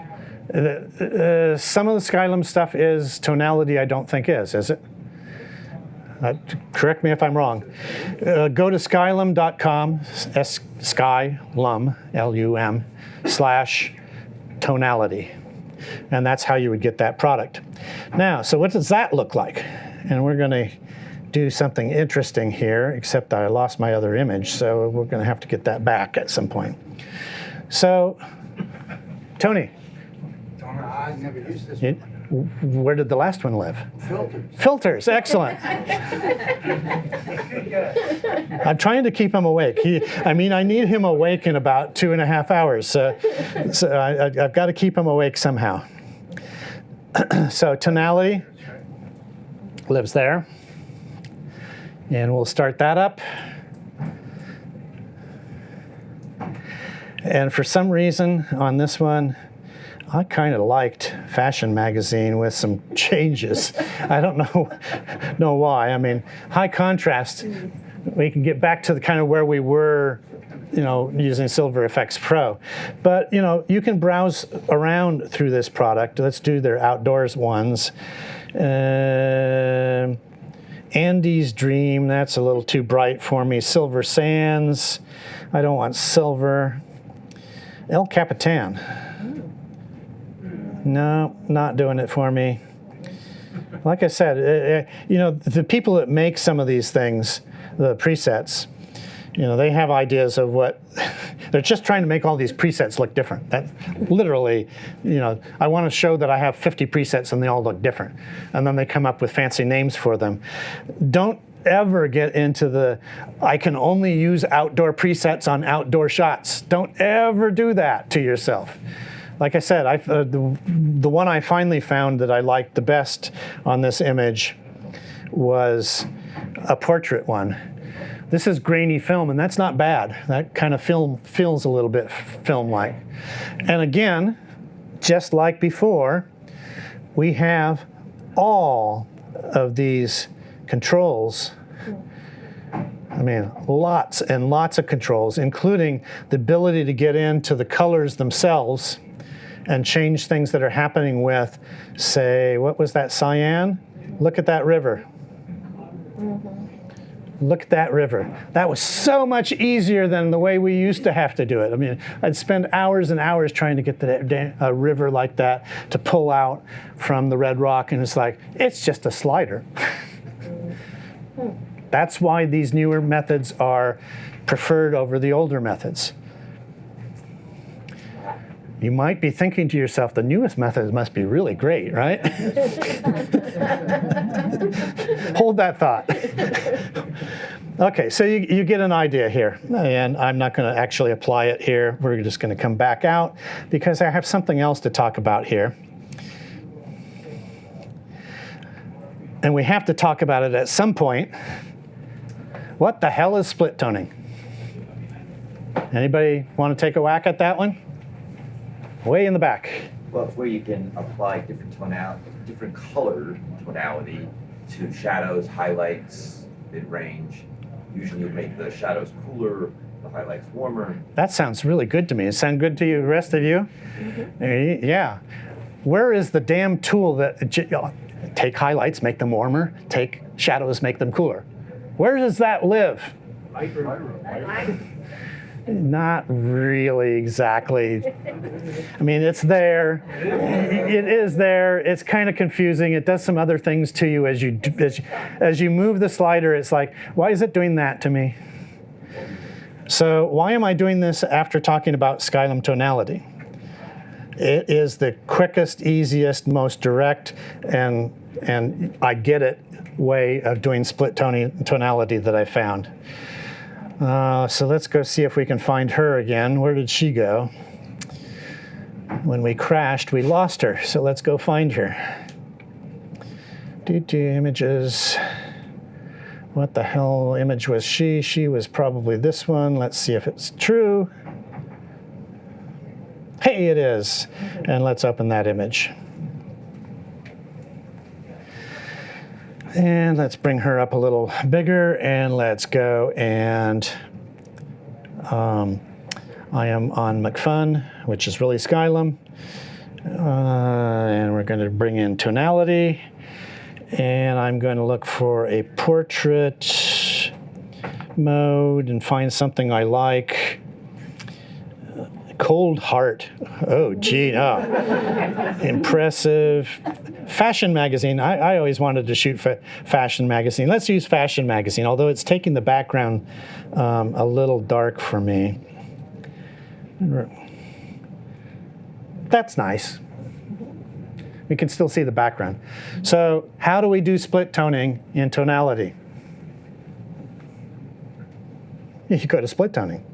Some of the Skyrim stuff is. Tonality I don't think is it? Correct me if I'm wrong. Go to skylum.com, skylum, L-U-M, /tonality. And that's how you would get that product. Now, so what does that look like? And we're going to do something interesting here, except I lost my other image, so we're going to have to get that back at some point. So, Tony. I never used this one. Where did the last one live? Filters. Filters, excellent. I'm trying to keep him awake. I need him awake in about 2.5 hours. So I've got to keep him awake somehow. So tonality lives there. And we'll start that up. And for some reason on this one, I kind of liked Fashion Magazine with some changes. I don't know why. I mean, high contrast, we can get back to the kind of where we were, using Silver Efex Pro. But, you can browse around through this product. Let's do their outdoors ones. Andy's Dream, that's a little too bright for me. Silver Sands, I don't want silver. El Capitan. No, not doing it for me. Like I said, the people that make some of these things, the presets, they have ideas of what, they're just trying to make all these presets look different. That literally, I want to show that I have 50 presets and they all look different. And then they come up with fancy names for them. Don't ever get into I can only use outdoor presets on outdoor shots. Don't ever do that to yourself. Like I said, the one I finally found that I liked the best on this image was a portrait one. This is grainy film, and that's not bad. That kind of film feels a little bit film-like. And again, just like before, we have all of these controls. I mean, lots and lots of controls, including the ability to get into the colors themselves and change things that are happening with, say, what was that, cyan? Look at that river. Look at that river. That was so much easier than the way we used to have to do it. I mean, I'd spend hours and hours trying to get a river like that to pull out from the red rock, and it's like, it's just a slider. That's why these newer methods are preferred over the older methods. You might be thinking to yourself, the newest methods must be really great, right? Hold that thought. Okay, so you get an idea here, and I'm not going to actually apply it here. We're just going to come back out because I have something else to talk about here. And we have to talk about it at some point. What the hell is split toning? Anybody want to take a whack at that one? Way in the back. Well, it's where you can apply different color tonality to shadows, highlights, mid-range. Usually you make the shadows cooler, the highlights warmer. That sounds really good to me. It sound good to you, the rest of you? Mm-hmm. Yeah. Where is the damn tool that take highlights, make them warmer, take shadows, make them cooler? Where does that live? Lightroom. Not really exactly. I mean, it's there. It is there. It's kind of confusing. It does some other things to you as you move the slider. It's like, why is it doing that to me? So why am I doing this after talking about Skyrim tonality? It is the quickest, easiest, most direct, and I get it way of doing split tonality that I found. So let's go see if we can find her again. Where did she go? When we crashed, we lost her. So let's go find her. Images. What the hell image was she? She was probably this one. Let's see if it's true. Hey, it is. And let's open that image. And let's bring her up a little bigger, and let's go and I am on McFun, which is really Skyrim. And we're going to bring in tonality, and I'm going to look for a portrait mode and find something I like. Cold Heart. Oh, gee, no. Impressive. Fashion magazine. I always wanted to shoot for fashion magazine. Let's use fashion magazine, although it's taking the background a little dark for me. That's nice. We can still see the background. So how do we do split toning in tonality? You go to split toning.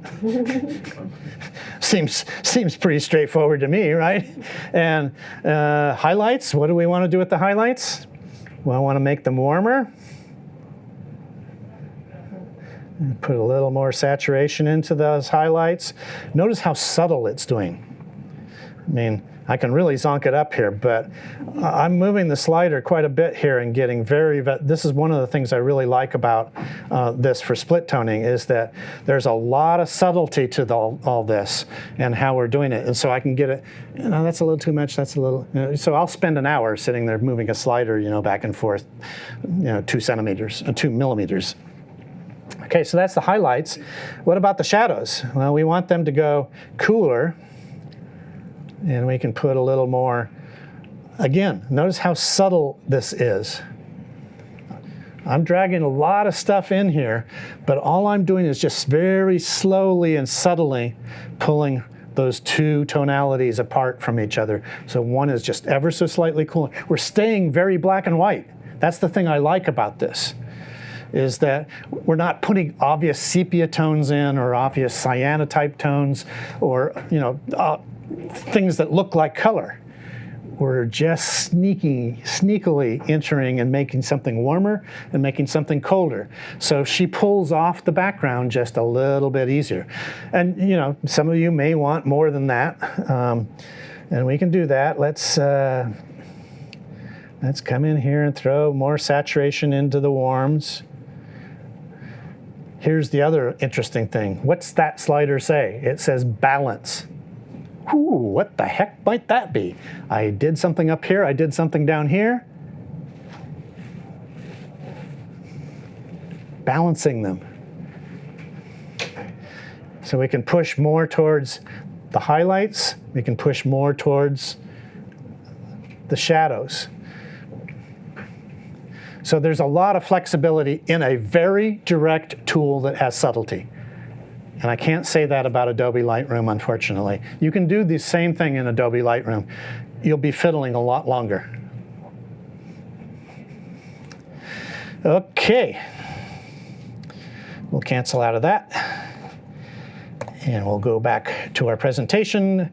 Seems pretty straightforward to me, right? And highlights, what do we want to do with the highlights? Well, I want to make them warmer. And put a little more saturation into those highlights. Notice how subtle it's doing. I mean, I can really zonk it up here, but I'm moving the slider quite a bit here and getting this is one of the things I really like about this for split toning, is that there's a lot of subtlety to all this and how we're doing it. And so I can get it, that's a little too much, that's a little, so I'll spend an hour sitting there moving a slider, back and forth, 2 millimeters. Okay, so that's the highlights. What about the shadows? Well, we want them to go cooler. And we can put a little more. Again, notice how subtle this is. I'm dragging a lot of stuff in here, but all I'm doing is just very slowly and subtly pulling those two tonalities apart from each other. So one is just ever so slightly cooler. We're staying very black and white. That's the thing I like about this, is that we're not putting obvious sepia tones in or obvious cyanotype tones or, things that look like color. we're just sneakily entering and making something warmer and making something colder. So she pulls off the background just a little bit easier. And you know, some of you may want more than that, and we can do that. Let's come in here and throw more saturation into the warms. Here's the other interesting thing. What's that slider say? It says balance. Ooh, what the heck might that be? I did something up here, I did something down here. Balancing them. So we can push more towards the highlights, we can push more towards the shadows. So there's a lot of flexibility in a very direct tool that has subtlety. And I can't say that about Adobe Lightroom, unfortunately. You can do the same thing in Adobe Lightroom. You'll be fiddling a lot longer. Okay. We'll cancel out of that. And we'll go back to our presentation.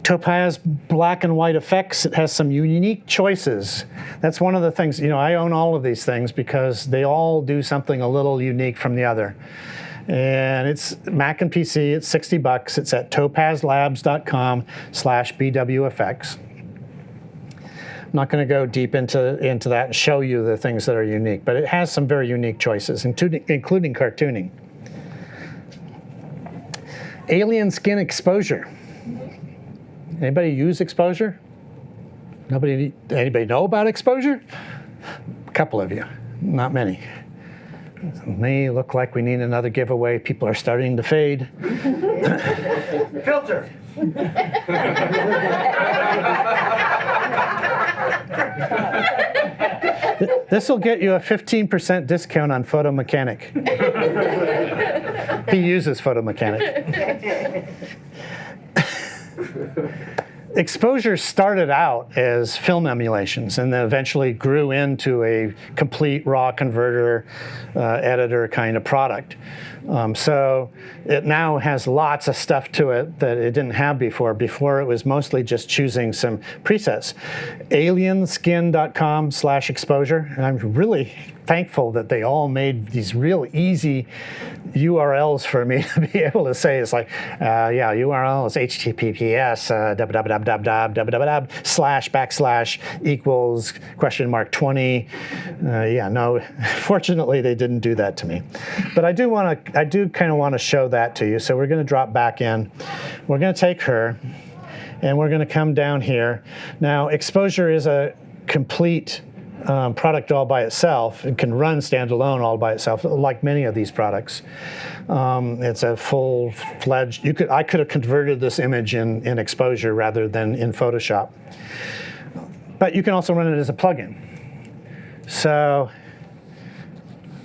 Topaz black and white effects. It has some unique choices. That's one of the things, you know, I own all of these things because they all do something a little unique from the other. And it's Mac and PC, it's $60. It's at topazlabs.com/BWFX. I'm not going to go deep into that and show you the things that are unique, but it has some very unique choices, including cartooning. Alien skin exposure. Anybody use exposure? Anybody know about exposure? A couple of you, not many. It may look like we need another giveaway. People are starting to fade. Filter. This will get you a 15% discount on Photo Mechanic. He uses Photo Mechanic. Exposure started out as film emulations and then eventually grew into a complete raw converter, editor kind of product. So it now has lots of stuff to it that it didn't have before. Before it was mostly just choosing some presets. Alienskin.com/exposure. And I'm really thankful that they all made these real easy URLs for me to be able to say. It's like, yeah, URL is https //equals ? 20. Yeah, no, fortunately they didn't do that to me. But I do kind of want to show that to you. So we're going to drop back in. We're going to take her and we're going to come down here. Now, exposure is a complete product all by itself. It can run standalone all by itself, like many of these products. It's a full-fledged. I could have converted this image in exposure rather than in Photoshop. But you can also run it as a plugin. So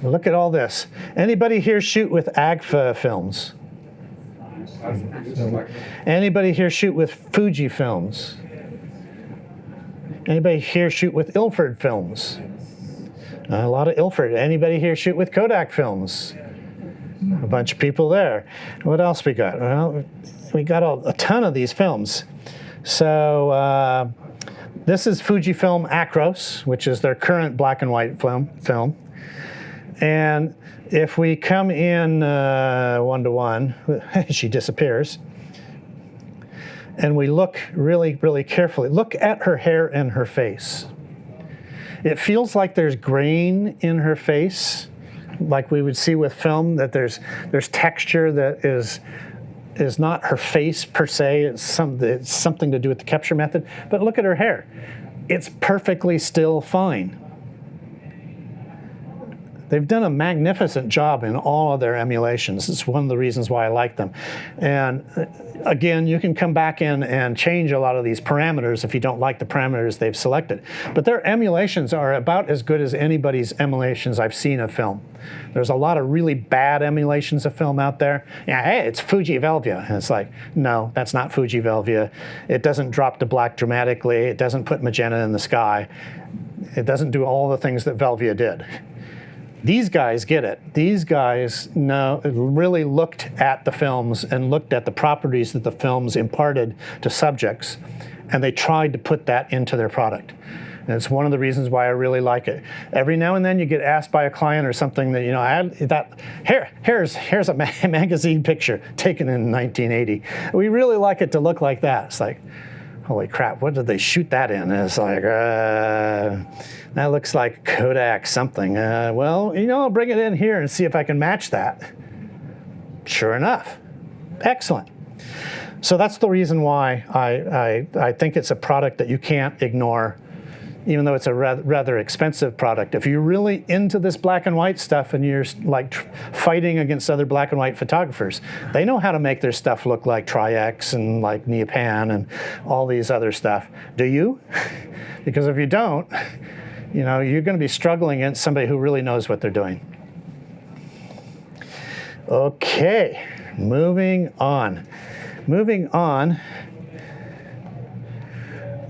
look at all this. Anybody here shoot with Agfa films? Anybody here shoot with Fuji films? Anybody here shoot with Ilford films? A lot of Ilford. Anybody here shoot with Kodak films? A bunch of people there. What else we got? Well, we got a ton of these films. So this is Fujifilm Acros, which is their current black and white film. And if we come in one-to-one, she disappears. And we look really, really carefully. Look at her hair and her face. It feels like there's grain in her face, like we would see with film, that there's texture that is not her face per se. It's something to do with the capture method. But look at her hair. It's perfectly still fine. They've done a magnificent job in all of their emulations. It's one of the reasons why I like them. And again, you can come back in and change a lot of these parameters if you don't like the parameters they've selected. But their emulations are about as good as anybody's emulations I've seen of film. There's a lot of really bad emulations of film out there. Yeah, hey, it's Fuji Velvia. And it's like, no, that's not Fuji Velvia. It doesn't drop to black dramatically. It doesn't put magenta in the sky. It doesn't do all the things that Velvia did. These guys get it. These guys really looked at the films and looked at the properties that the films imparted to subjects, and they tried to put that into their product. And it's one of the reasons why I really like it. Every now and then you get asked by a client or something that, here's a magazine picture taken in 1980. We really like it to look like that. It's like, holy crap, what did they shoot that in? And it's like, that looks like Kodak something. Well, I'll bring it in here and see if I can match that. Sure enough. Excellent. So that's the reason why I think it's a product that you can't ignore, even though it's a rather expensive product. If you're really into this black and white stuff and you're like fighting against other black and white photographers, they know how to make their stuff look like Tri-X and like Neopan and all these other stuff. Do you? Because if you don't, you're going to be struggling against somebody who really knows what they're doing. Okay, moving on.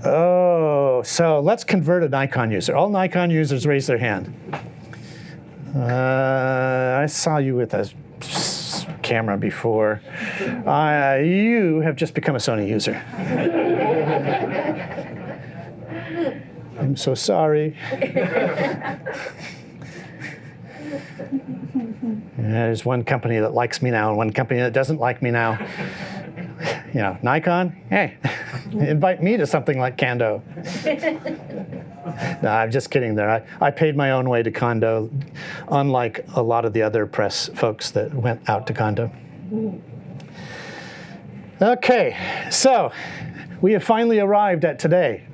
Oh, so let's convert a Nikon user. All Nikon users raise their hand. I saw you with a camera before. You have just become a Sony user. I'm so sorry. There's one company that likes me now and one company that doesn't like me now. Nikon, hey, invite me to something like Kando. No, I'm just kidding there. I paid my own way to Kando, unlike a lot of the other press folks that went out to Kando. Okay, so we have finally arrived at today.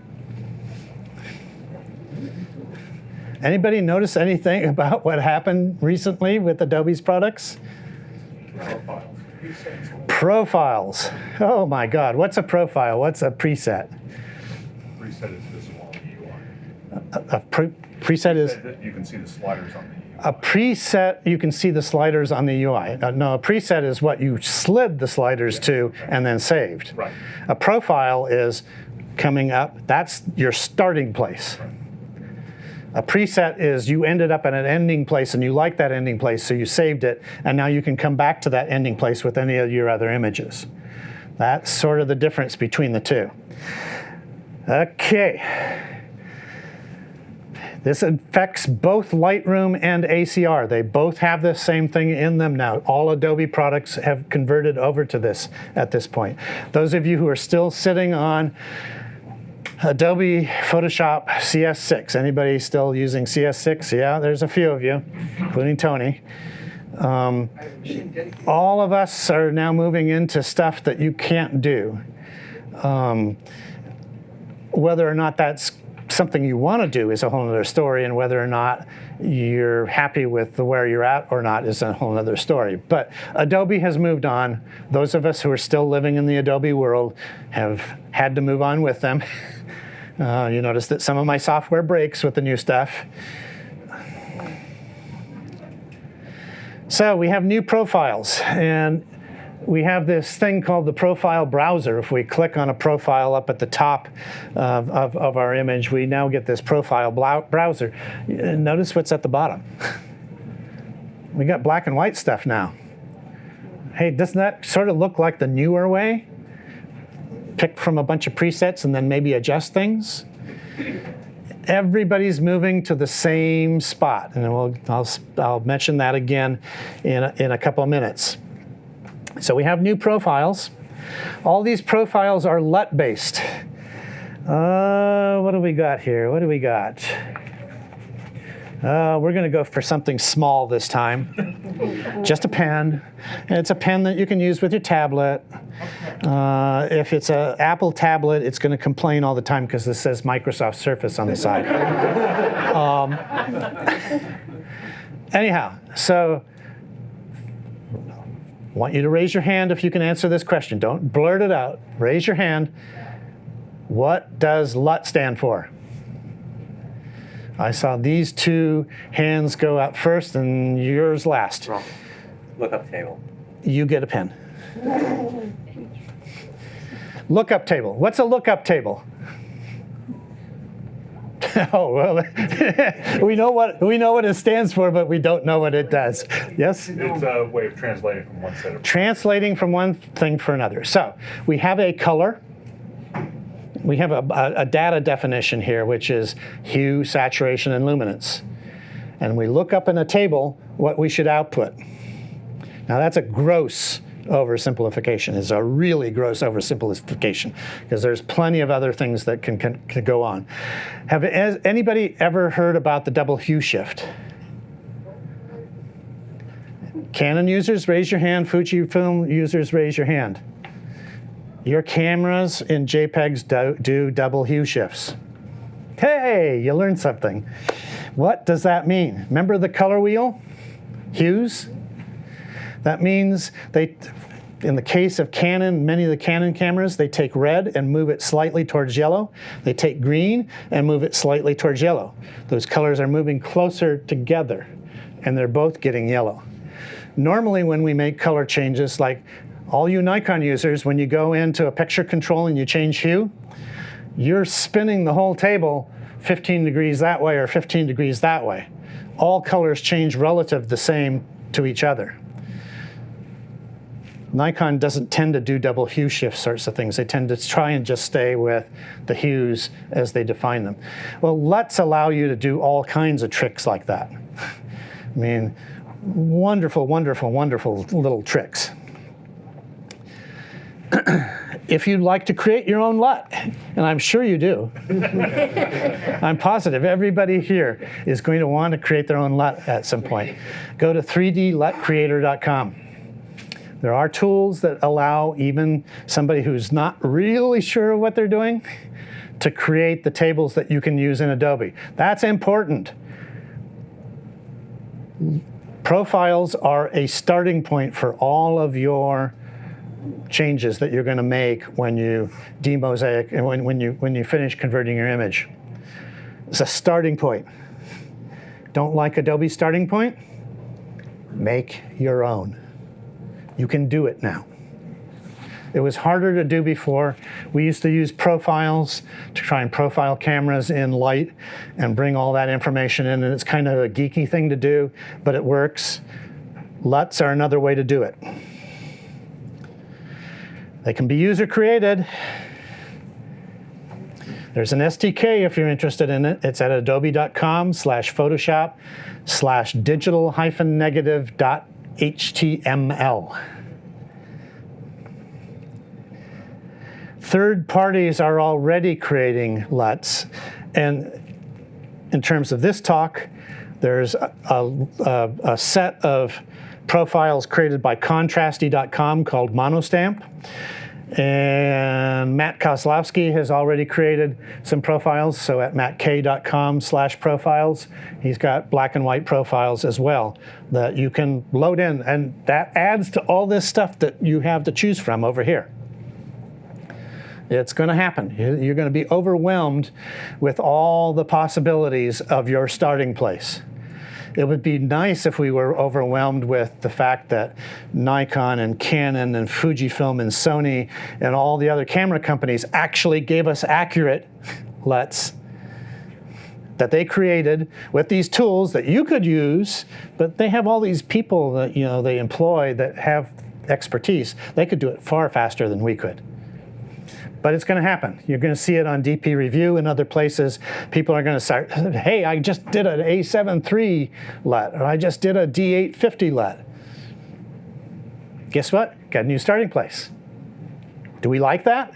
Anybody notice anything about what happened recently with Adobe's products? Profiles. Oh my God, what's a profile? What's a preset? Preset is visible on the UI. A preset is... You can see the sliders on the UI. A preset, you can see the sliders on the UI. No, a preset is what you slid the sliders to and then saved. Right. A profile is coming up. That's your starting place. Right. A preset is you ended up at an ending place and you like that ending place, so you saved it, and now you can come back to that ending place with any of your other images. That's sort of the difference between the two. Okay. This affects both Lightroom and ACR. They both have the same thing in them now. All Adobe products have converted over to this at this point. Those of you who are still sitting on Adobe Photoshop CS6. Anybody still using CS6? Yeah, there's a few of you, including Tony. All of us are now moving into stuff that you can't do. Whether or not that's something you want to do is a whole other story, and whether or not you're happy with where you're at or not is a whole other story. But Adobe has moved on. Those of us who are still living in the Adobe world have had to move on with them. You notice that some of my software breaks with the new stuff. So we have new profiles, and we have this thing called the profile browser. If we click on a profile up at the top of our image, we now get this profile browser. Notice what's at the bottom. We got black and white stuff now. Hey, doesn't that sort of look like the newer way? Pick from a bunch of presets and then maybe adjust things. Everybody's moving to the same spot, and I'll mention that again in a couple of minutes. So we have new profiles. All these profiles are LUT based. What do we got here? What do we got? We're going to go for something small this time. Just a pen. And it's a pen that you can use with your tablet. If it's an Apple tablet, it's going to complain all the time because this says Microsoft Surface on the side. Anyhow, so I want you to raise your hand if you can answer this question. Don't blurt it out. Raise your hand. What does LUT stand for? I saw these two hands go out first and yours last. Wrong. Lookup table. You get a pen. Lookup table. What's a lookup table? Oh, well, we know what it stands for, but we don't know what it does. Yes? It's a way of translating from one set of. Translating from one thing for another. So we have a color. We have a data definition here, which is hue, saturation, and luminance. And we look up in a table what we should output. Now that's a gross oversimplification. It's a really gross oversimplification because there's plenty of other things that can go on. Has anybody ever heard about the double hue shift? Canon users, raise your hand. Fujifilm users, raise your hand. Your cameras in JPEGs do double hue shifts. Hey, you learned something. What does that mean? Remember the color wheel? Hues? That means in the case of Canon, many of the Canon cameras, they take red and move it slightly towards yellow. They take green and move it slightly towards yellow. Those colors are moving closer together, and they're both getting yellow. Normally when we make color changes, like all you Nikon users, when you go into a picture control and you change hue, you're spinning the whole table 15 degrees that way or 15 degrees that way. All colors change relative the same to each other. Nikon doesn't tend to do double hue shift sorts of things. They tend to try and just stay with the hues as they define them. Well, LUTs allow you to do all kinds of tricks like that. I mean, wonderful, wonderful, wonderful little tricks. If you'd like to create your own LUT, and I'm sure you do, I'm positive everybody here is going to want to create their own LUT at some point. Go to 3dlutcreator.com. There are tools that allow even somebody who's not really sure what they're doing to create the tables that you can use in Adobe. That's important. Profiles are a starting point for all of your changes that you're going to make when you demosaic and when you finish converting your image. It's a starting point. Don't like Adobe's starting point? Make your own. You can do it now. It was harder to do before. We used to use profiles to try and profile cameras in light and bring all that information in, and it's kind of a geeky thing to do, but it works. LUTs are another way to do it. They can be user created. There's an SDK if you're interested in it. It's at adobe.com/photoshop/digital-negative.html. Third parties are already creating LUTs. And in terms of this talk, there's a set of profiles created by contrasty.com called Monostamp. And Matt Kozlowski has already created some profiles. So at mattk.com/profiles, he's got black and white profiles as well that you can load in. And that adds to all this stuff that you have to choose from over here. It's going to happen. You're going to be overwhelmed with all the possibilities of your starting place. It would be nice if we were overwhelmed with the fact that Nikon and Canon and Fujifilm and Sony and all the other camera companies actually gave us accurate LUTs that they created with these tools that you could use, but they have all these people that they employ that have expertise. They could do it far faster than we could. But it's going to happen. You're going to see it on DP Review and other places. People are going to start, hey, I just did an A7 III LUT, or I just did a D850 LUT. Guess what? Got a new starting place. Do we like that?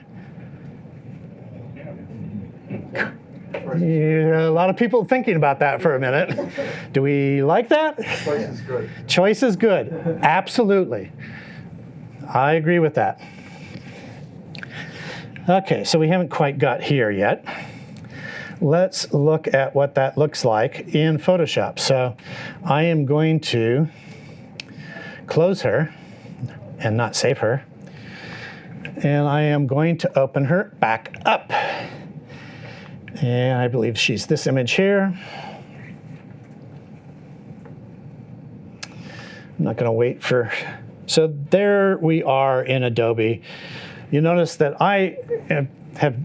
Yeah, a lot of people thinking about that for a minute. Do we like that? Choice is good. Choice is good. Absolutely. I agree with that. Okay, so we haven't quite got here yet. Let's look at what that looks like in Photoshop. So I am going to close her and not save her. And I am going to open her back up. And I believe she's this image here. I'm not going to wait for... So there we are in Adobe. You notice that I have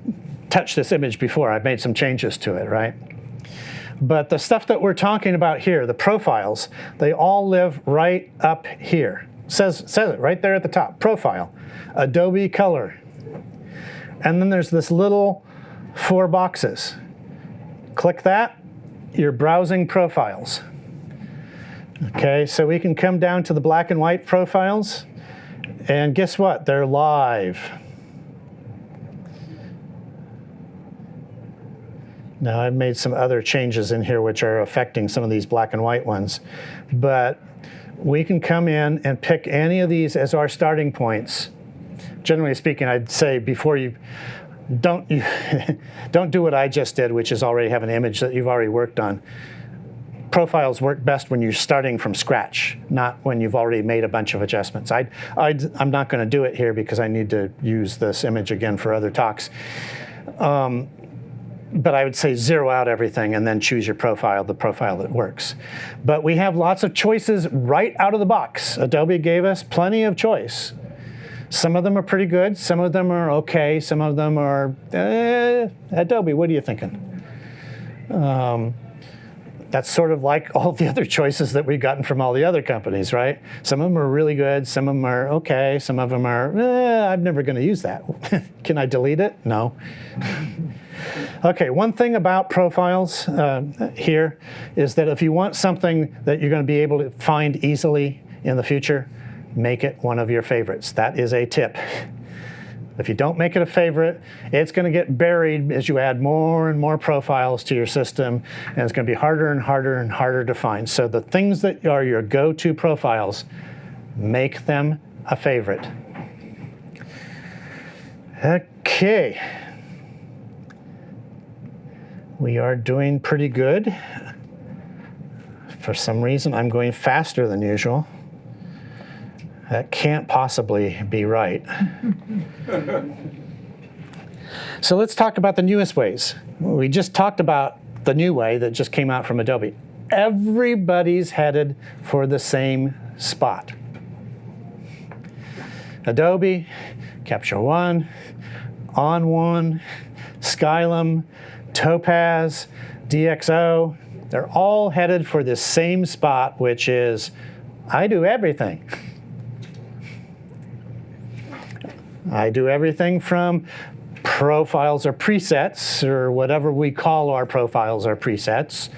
touched this image before. I've made some changes to it, right? But the stuff that we're talking about here, the profiles, they all live right up here. Says it right there at the top, profile, Adobe Color. And then there's this little 4 boxes. Click that, you're browsing profiles. Okay, so we can come down to the black and white profiles, and guess what? They're live. Now I've made some other changes in here which are affecting some of these black and white ones, but we can come in and pick any of these as our starting points. Generally speaking, I'd say before you don't do what I just did, which is already have an image that you've already worked on. Profiles work best when you're starting from scratch, not when you've already made a bunch of adjustments. I'm not going to do it here because I need to use this image again for other talks. But I would say zero out everything and then choose your profile, the profile that works. But we have lots of choices right out of the box. Adobe gave us plenty of choice. Some of them are pretty good, some of them are okay, some of them are, Adobe, what are you thinking? That's sort of like all the other choices that we've gotten from all the other companies, right? Some of them are really good, some of them are okay, some of them are, I'm never going to use that. Can I delete it? No. Okay, one thing about profiles here is that if you want something that you're going to be able to find easily in the future, make it one of your favorites. That is a tip. If you don't make it a favorite, it's going to get buried as you add more and more profiles to your system, and it's going to be harder and harder and harder to find. So the things that are your go-to profiles, make them a favorite. Okay. We are doing pretty good. For some reason, I'm going faster than usual. That can't possibly be right. So let's talk about the newest ways. We just talked about the new way that just came out from Adobe. Everybody's headed for the same spot. Adobe, Capture One, On One, Skyrim, Topaz, DxO, they're all headed for the same spot, which is, I do everything. I do everything from profiles or presets, or whatever we call our profiles or presets.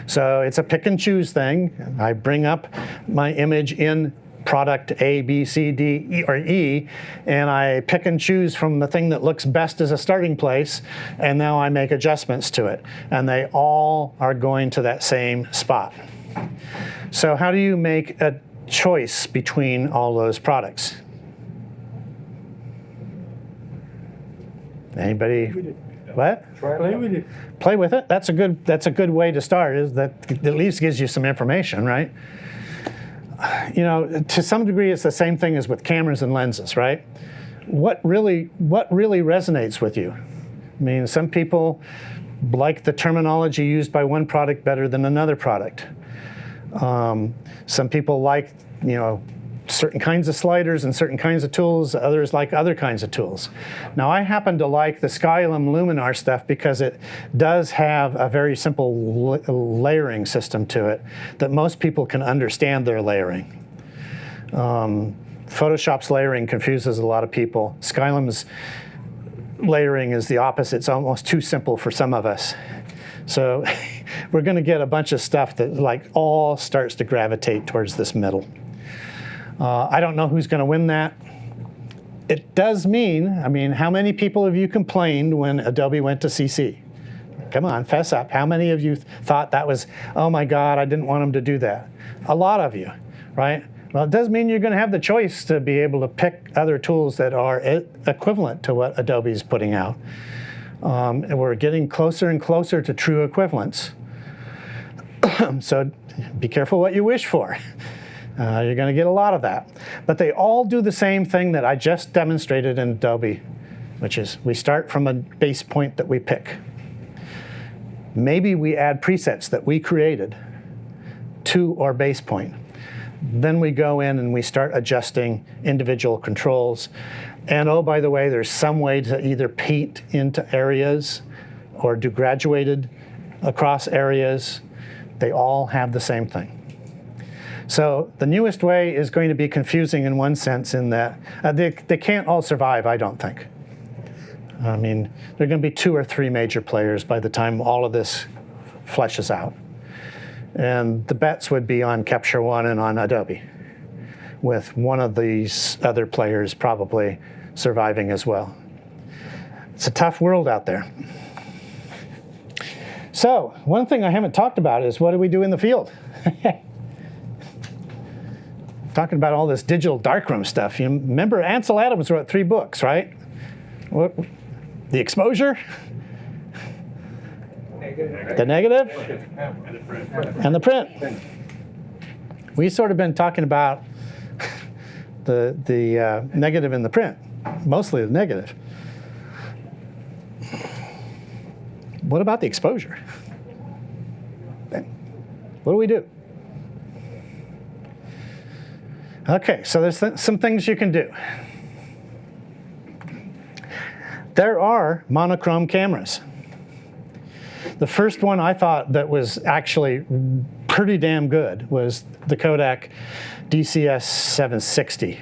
So it's a pick and choose thing. I bring up my image in product A, B, C, D, E, or E, and I pick and choose from the thing that looks best as a starting place, and now I make adjustments to it. And they all are going to that same spot. So how do you make a choice between all those products? Anybody? What? Play with it. Play with it. That's a good way to start. Is that at least gives you some information, right? You know, to some degree, it's the same thing as with cameras and lenses, right? What really resonates with you? I mean, some people like the terminology used by one product better than another product. Some people like, you know, certain kinds of sliders and certain kinds of tools. Others like other kinds of tools. Now, I happen to like the Skyrim Luminar stuff because it does have a very simple layering system to it that most people can understand their layering. Photoshop's layering confuses a lot of people. Skyrim's layering is the opposite. It's almost too simple for some of us. So we're going to get a bunch of stuff that like all starts to gravitate towards this middle. I don't know who's going to win that. It does mean, I mean, how many people have you complained when Adobe went to CC? Come on, fess up. How many of you thought that was, oh my God, I didn't want them to do that? A lot of you, right? Well, it does mean you're going to have the choice to be able to pick other tools that are equivalent to what Adobe's putting out. And we're getting closer and closer to true equivalence. So be careful what you wish for. You're going to get a lot of that. But they all do the same thing that I just demonstrated in Adobe, which is we start from a base point that we pick. Maybe we add presets that we created to our base point. Then we go in and we start adjusting individual controls. And oh, by the way, there's some way to either paint into areas or do graduated across areas. They all have the same thing. So the newest way is going to be confusing in one sense in that they can't all survive, I don't think. I mean, there are going to be 2 or 3 major players by the time all of this fleshes out. And the bets would be on Capture One and on Adobe, with one of these other players probably surviving as well. It's a tough world out there. So, one thing I haven't talked about is what do we do in the field? Talking about all this digital darkroom stuff. You remember Ansel Adams wrote 3 books, right? What, the exposure, the negative, and the print. We've sort of been talking about the negative and the print, mostly the negative. What about the exposure? What do we do? Okay, so there's some things you can do. There are monochrome cameras. The first one I thought that was actually pretty damn good was the Kodak DCS 760.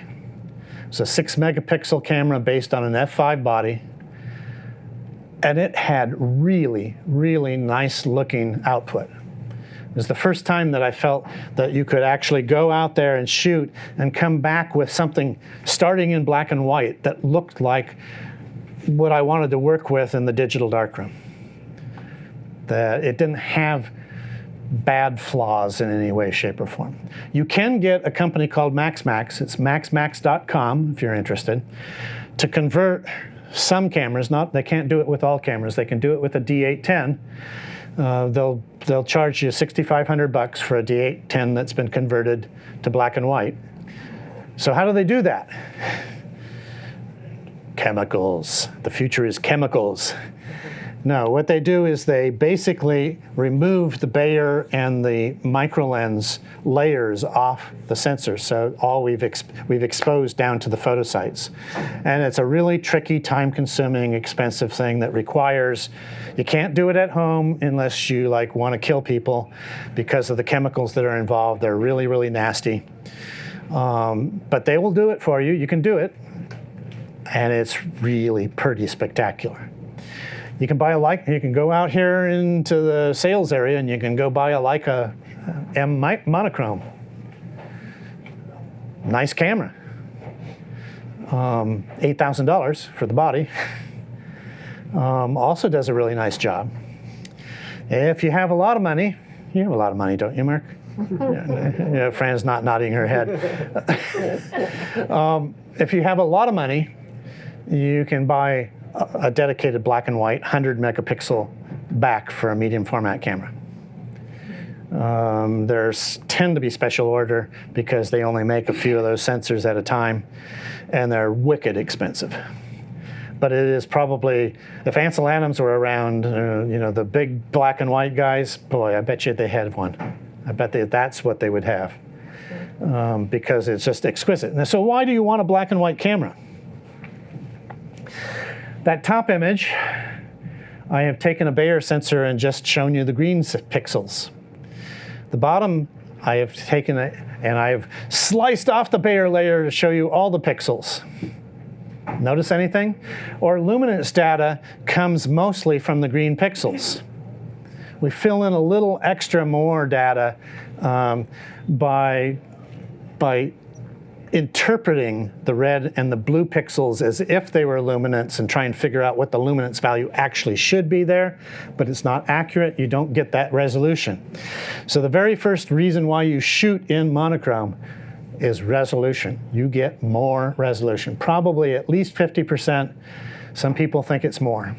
It's a 6 megapixel camera based on an f5 body. And it had really, really nice looking output. It was the first time that I felt that you could actually go out there and shoot and come back with something starting in black and white that looked like what I wanted to work with in the digital darkroom. That it didn't have bad flaws in any way, shape, or form. You can get a company called MaxMax, it's maxmax.com if you're interested, to convert some cameras. They can't do it with all cameras. They can do it with a D810. They'll charge you $6,500 for a D810 that's been converted to black and white. So how do they do that? Chemicals. The future is chemicals. No, what they do is they basically remove the Bayer and the microlens layers off the sensor. So all we've exposed down to the photosites. And it's a really tricky, time-consuming, expensive thing that requires, you can't do it at home unless you want to kill people because of the chemicals that are involved. They're really, really nasty. But they will do it for you. You can do it. And it's really pretty spectacular. You can buy you can go out here into the sales area and you can go buy a Leica M Monochrome. Nice camera. $8,000 for the body. Also does a really nice job. If you have a lot of money, you have a lot of money, don't you, Mark? Yeah, Fran's not nodding her head. If you have a lot of money, you can buy a dedicated black and white 100 megapixel back for a medium format camera. There's tend to be special order because they only make a few of those sensors at a time, and they're wicked expensive. But it is probably, if Ansel Adams were around, the big black and white guys, boy, I bet you they had one. I bet that's what they would have because it's just exquisite. And so why do you want a black and white camera? That top image, I have taken a Bayer sensor and just shown you the green pixels. The bottom, I have taken it and I have sliced off the Bayer layer to show you all the pixels. Notice anything? Or luminance data comes mostly from the green pixels. We fill in a little extra more data by interpreting the red and the blue pixels as if they were luminance and try and figure out what the luminance value actually should be there, but it's not accurate. You don't get that resolution. So the very first reason why you shoot in monochrome is resolution. You get more resolution, probably at least 50%. Some people think it's more.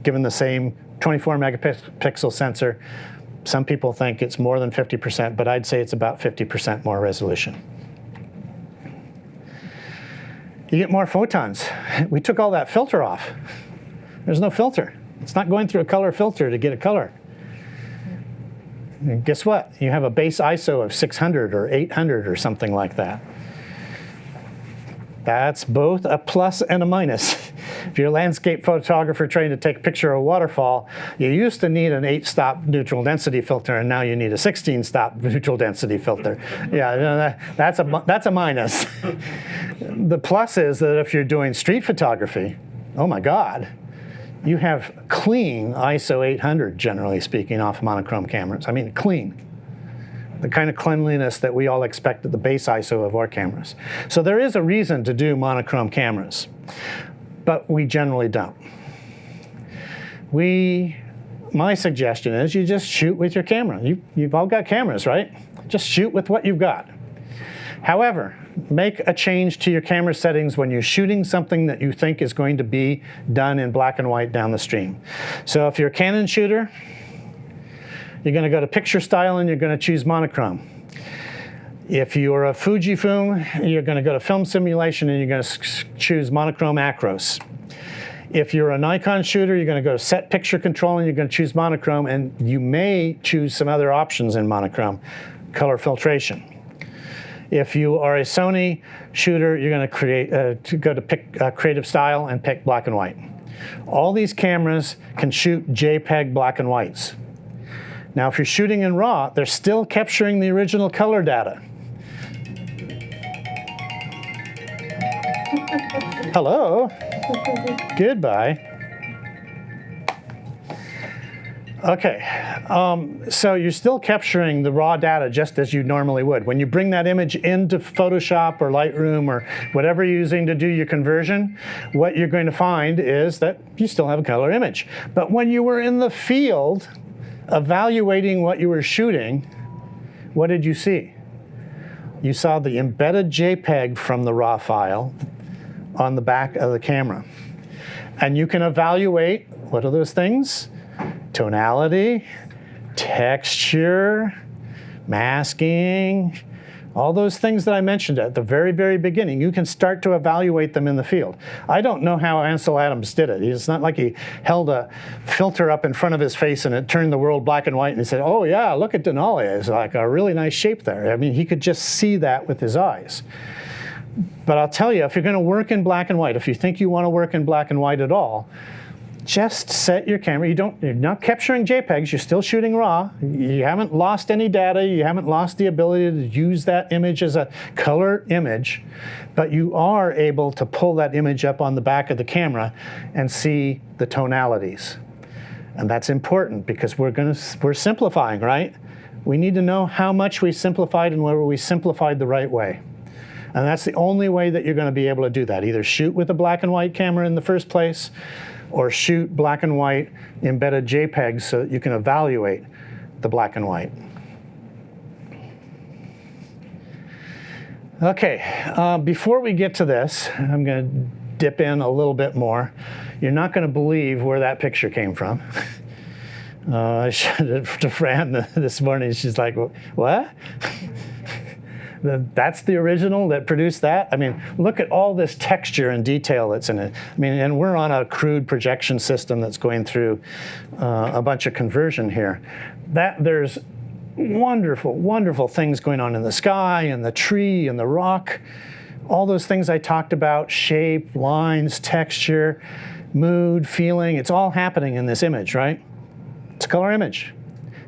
Given the same 24 megapixel sensor, some people think it's more than 50%, but I'd say it's about 50% more resolution. You get more photons. We took all that filter off. There's no filter. It's not going through a color filter to get a color. And guess what? You have a base ISO of 600 or 800 or something like that. That's both a plus and a minus. If you're a landscape photographer trying to take a picture of a waterfall, you used to need an 8-stop neutral density filter, and now you need a 16-stop neutral density filter. Yeah, you know, that's a minus. The plus is that if you're doing street photography, oh my God, you have clean ISO 800, generally speaking, off monochrome cameras. I mean, clean. The kind of cleanliness that we all expect at the base ISO of our cameras. So there is a reason to do monochrome cameras, but we generally don't. My suggestion is you just shoot with your camera. You've all got cameras, right? Just shoot with what you've got. However, make a change to your camera settings when you're shooting something that you think is going to be done in black and white down the stream. So if you're a Canon shooter, you're going to go to picture style and you're going to choose monochrome. If you're a Fujifilm, you're going to go to film simulation and you're going to choose monochrome acros. If you're a Nikon shooter, you're going to go to set picture control and you're going to choose monochrome, and you may choose some other options in monochrome, color filtration. If you are a Sony shooter, you're going to go to pick creative style and pick black and white. All these cameras can shoot JPEG black and whites. Now, if you're shooting in RAW, they're still capturing the original color data. Hello. Goodbye. Okay, so you're still capturing the raw data just as you normally would. When you bring that image into Photoshop or Lightroom or whatever you're using to do your conversion, what you're going to find is that you still have a color image. But when you were in the field evaluating what you were shooting, what did you see? You saw the embedded JPEG from the raw file on the back of the camera. And you can evaluate, what are those things? Tonality, texture, masking, all those things that I mentioned at the very, very beginning. You can start to evaluate them in the field. I don't know how Ansel Adams did it. It's not like he held a filter up in front of his face and it turned the world black and white and he said, oh yeah, look at Denali. It's like a really nice shape there. I mean, he could just see that with his eyes. But I'll tell you, if you're going to work in black and white, if you think you want to work in black and white at all, just set your camera. You're not capturing JPEGs, you're still shooting RAW. You haven't lost any data, you haven't lost the ability to use that image as a color image, but you are able to pull that image up on the back of the camera and see the tonalities. And that's important because we're simplifying, right? We need to know how much we simplified and whether we simplified the right way. And that's the only way that you're going to be able to do that. Either shoot with a black and white camera in the first place, or shoot black and white embedded JPEGs so that you can evaluate the black and white. Okay, before we get to this, I'm going to dip in a little bit more. You're not going to believe where that picture came from. I showed it to Fran this morning. She's like, what? That's the original that produced that? I mean, look at all this texture and detail that's in it. I mean, and we're on a crude projection system that's going through a bunch of conversion here. There's wonderful, wonderful things going on in the sky and the tree and the rock. All those things I talked about, shape, lines, texture, mood, feeling, it's all happening in this image, right? It's a color image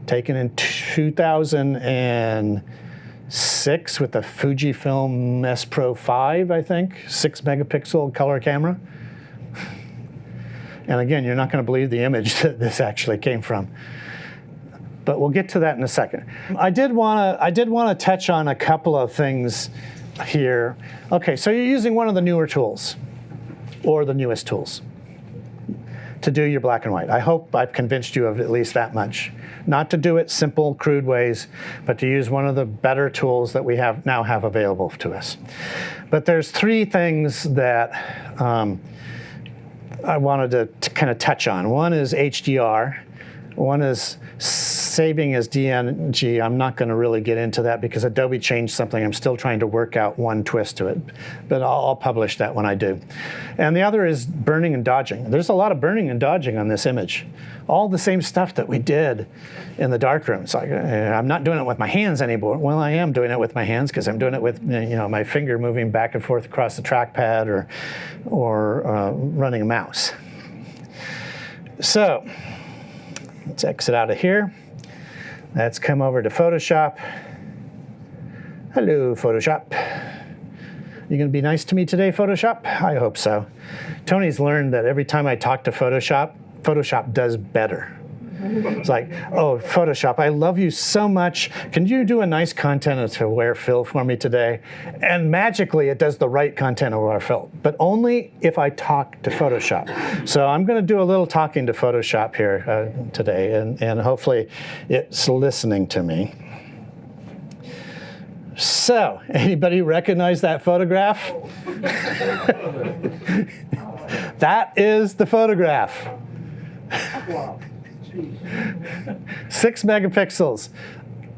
taken in 2006 with the Fujifilm S Pro 5, I think, 6 megapixel color camera. And again, you're not going to believe the image that this actually came from. But we'll get to that in a second. I did want to touch on a couple of things here. Okay, so you're using one of the newer tools, or the newest tools, to do your black and white. I hope I've convinced you of at least that much. Not to do it simple, crude ways, but to use one of the better tools that we now have available to us. But there's three things that I wanted to kind of touch on. One is HDR, one is saving as DNG. I'm not going to really get into that because Adobe changed something. I'm still trying to work out one twist to it, but I'll publish that when I do. And the other is burning and dodging. There's a lot of burning and dodging on this image. All the same stuff that we did in the darkroom. It's like, I'm not doing it with my hands anymore. Well, I am doing it with my hands because I'm doing it with my finger moving back and forth across the trackpad or running a mouse. So let's exit out of here. Let's come over to Photoshop. Hello, Photoshop. You gonna be nice to me today, Photoshop? I hope so. Tony's learned that every time I talk to Photoshop, Photoshop does better. It's like, oh, Photoshop, I love you so much. Can you do a nice content to wear fill for me today? And magically, it does the right content of wear fill, but only if I talk to Photoshop. So I'm going to do a little talking to Photoshop here today, and hopefully it's listening to me. So, anybody recognize that photograph? That is the photograph. 6 megapixels,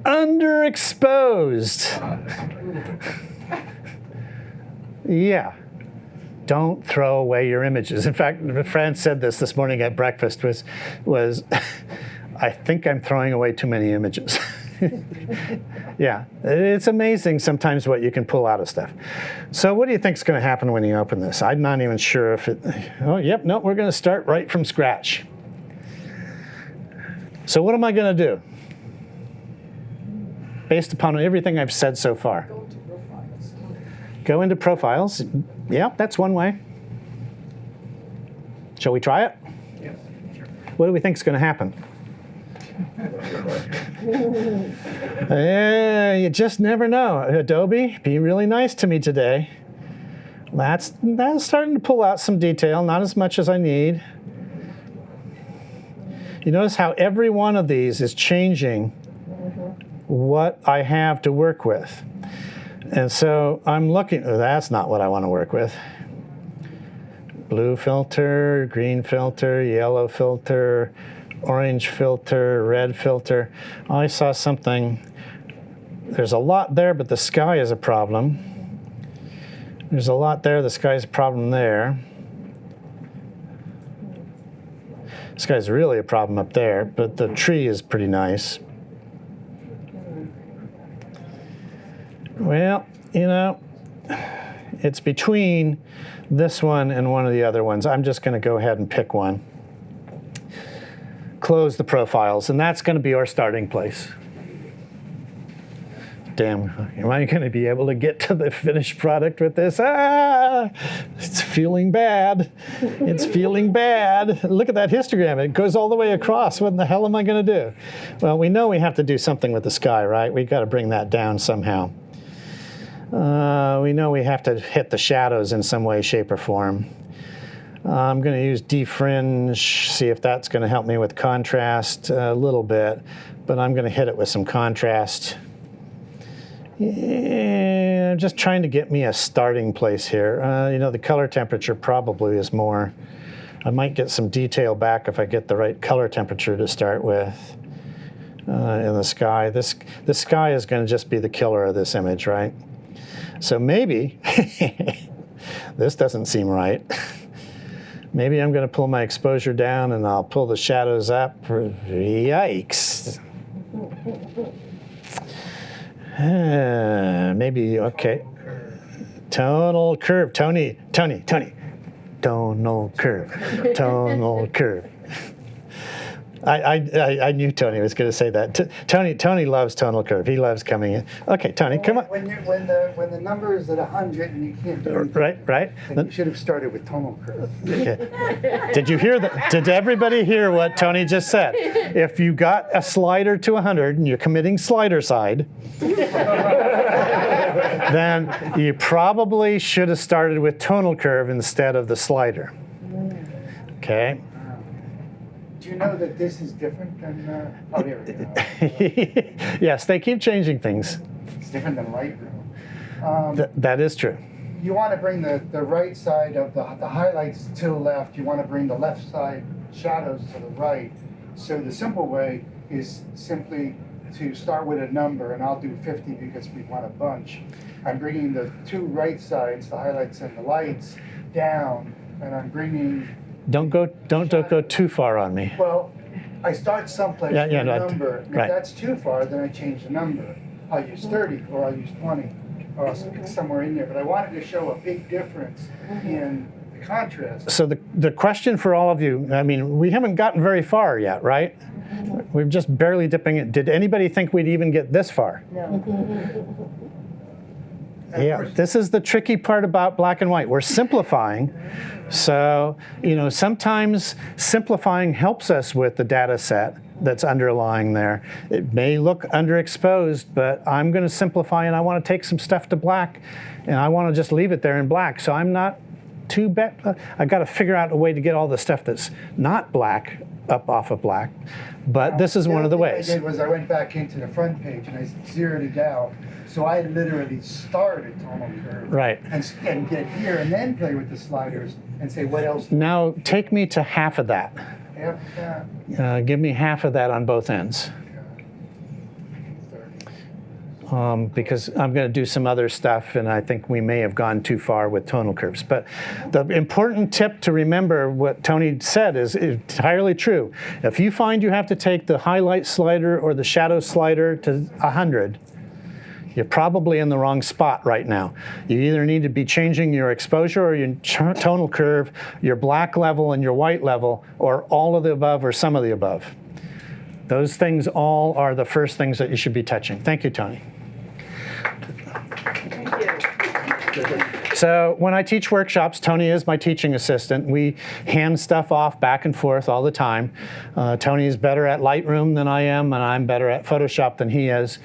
underexposed. Yeah, don't throw away your images. In fact, Fran said this morning at breakfast was I think I'm throwing away too many images. Yeah, it's amazing sometimes what you can pull out of stuff. So what do you think is going to happen when you open this? I'm not even sure if it, oh, yep, no, we're going to start right from scratch. So what am I going to do? Based upon everything I've said so far. Go to profiles. Go into profiles. Yeah, that's one way. Shall we try it? Yes, sure. What do we think is going to happen? You just never know. Adobe, be really nice to me today. That's starting to pull out some detail, not as much as I need. You notice how every one of these is changing what I have to work with. And so I'm looking, that's not what I want to work with. Blue filter, green filter, yellow filter, orange filter, red filter. Oh, I saw something. There's a lot there, but the sky is a problem. There's a lot there, the sky's a problem there. This guy's really a problem up there, but the tree is pretty nice. Well, it's between this one and one of the other ones. I'm just going to go ahead and pick one. Close the profiles, and that's going to be our starting place. Damn, am I going to be able to get to the finished product with this? It's feeling bad. It's feeling bad. Look at that histogram. It goes all the way across. What in the hell am I going to do? Well, we know we have to do something with the sky, right? We've got to bring that down somehow. We know we have to hit the shadows in some way, shape, or form. I'm going to use defringe, see if that's going to help me with contrast a little bit, but I'm going to hit it with some contrast. Yeah, I'm just trying to get me a starting place here. The color temperature probably is more. I might get some detail back if I get the right color temperature to start with in the sky. This sky is going to just be the killer of this image, right? So maybe, this doesn't seem right. Maybe I'm going to pull my exposure down and I'll pull the shadows up. Yikes. Maybe, okay. Tonal curve. Tony. Tonal curve. Tonal curve. I knew Tony was going to say that. Tony loves tonal curve. He loves coming in. Okay, Tony, come on. When the number is at 100 and you can't do it, right. then you should have started with tonal curve. Okay. Did you hear that? Did everybody hear what Tony just said? If you got a slider to 100 and you're committing slider side, then you probably should have started with tonal curve instead of the slider. Okay. Do you know that this is different than, there we go. Yes, they keep changing things. It's different than Lightroom. That is true. You want to bring the right side of the highlights to the left. You want to bring the left side shadows to the right. So the simple way is simply to start with a number, and I'll do 50 because we want a bunch. I'm bringing the two right sides, the highlights and the lights, down, and I'm bringing. Don't go too far on me. Well, I start someplace Yeah, with yeah, a no, number. If right. that's too far, then I change the number. I'll use 30, or I'll use 20, or I'll pick somewhere in there. But I wanted to show a big difference in the contrast. So the question for all of you, I mean, we haven't gotten very far yet, right? We're just barely dipping it. Did anybody think we'd even get this far? Yeah, this is the tricky part about black and white. We're simplifying. So, sometimes simplifying helps us with the data set that's underlying there. It may look underexposed, but I'm going to simplify and I want to take some stuff to black and I want to just leave it there in black. So I'm not too bad. I've got to figure out a way to get all the stuff that's not black up off of black. But this is one of the ways. What I did was I went back into the front page and I zeroed it out. So I literally started tonal curve. Right. And get here and then play with the sliders and say what else. Now take me to half of that. Half that. Give me half of that on both ends. Because I'm going to do some other stuff, and I think we may have gone too far with tonal curves. But the important tip to remember, what Tony said is entirely true. If you find you have to take the highlight slider or the shadow slider to 100, you're probably in the wrong spot right now. You either need to be changing your exposure or your tonal curve, your black level and your white level, or all of the above or some of the above. Those things all are the first things that you should be touching. Thank you, Tony. So when I teach workshops, Tony is my teaching assistant. We hand stuff off back and forth all the time. Tony is better at Lightroom than I am, and I'm better at Photoshop than he is.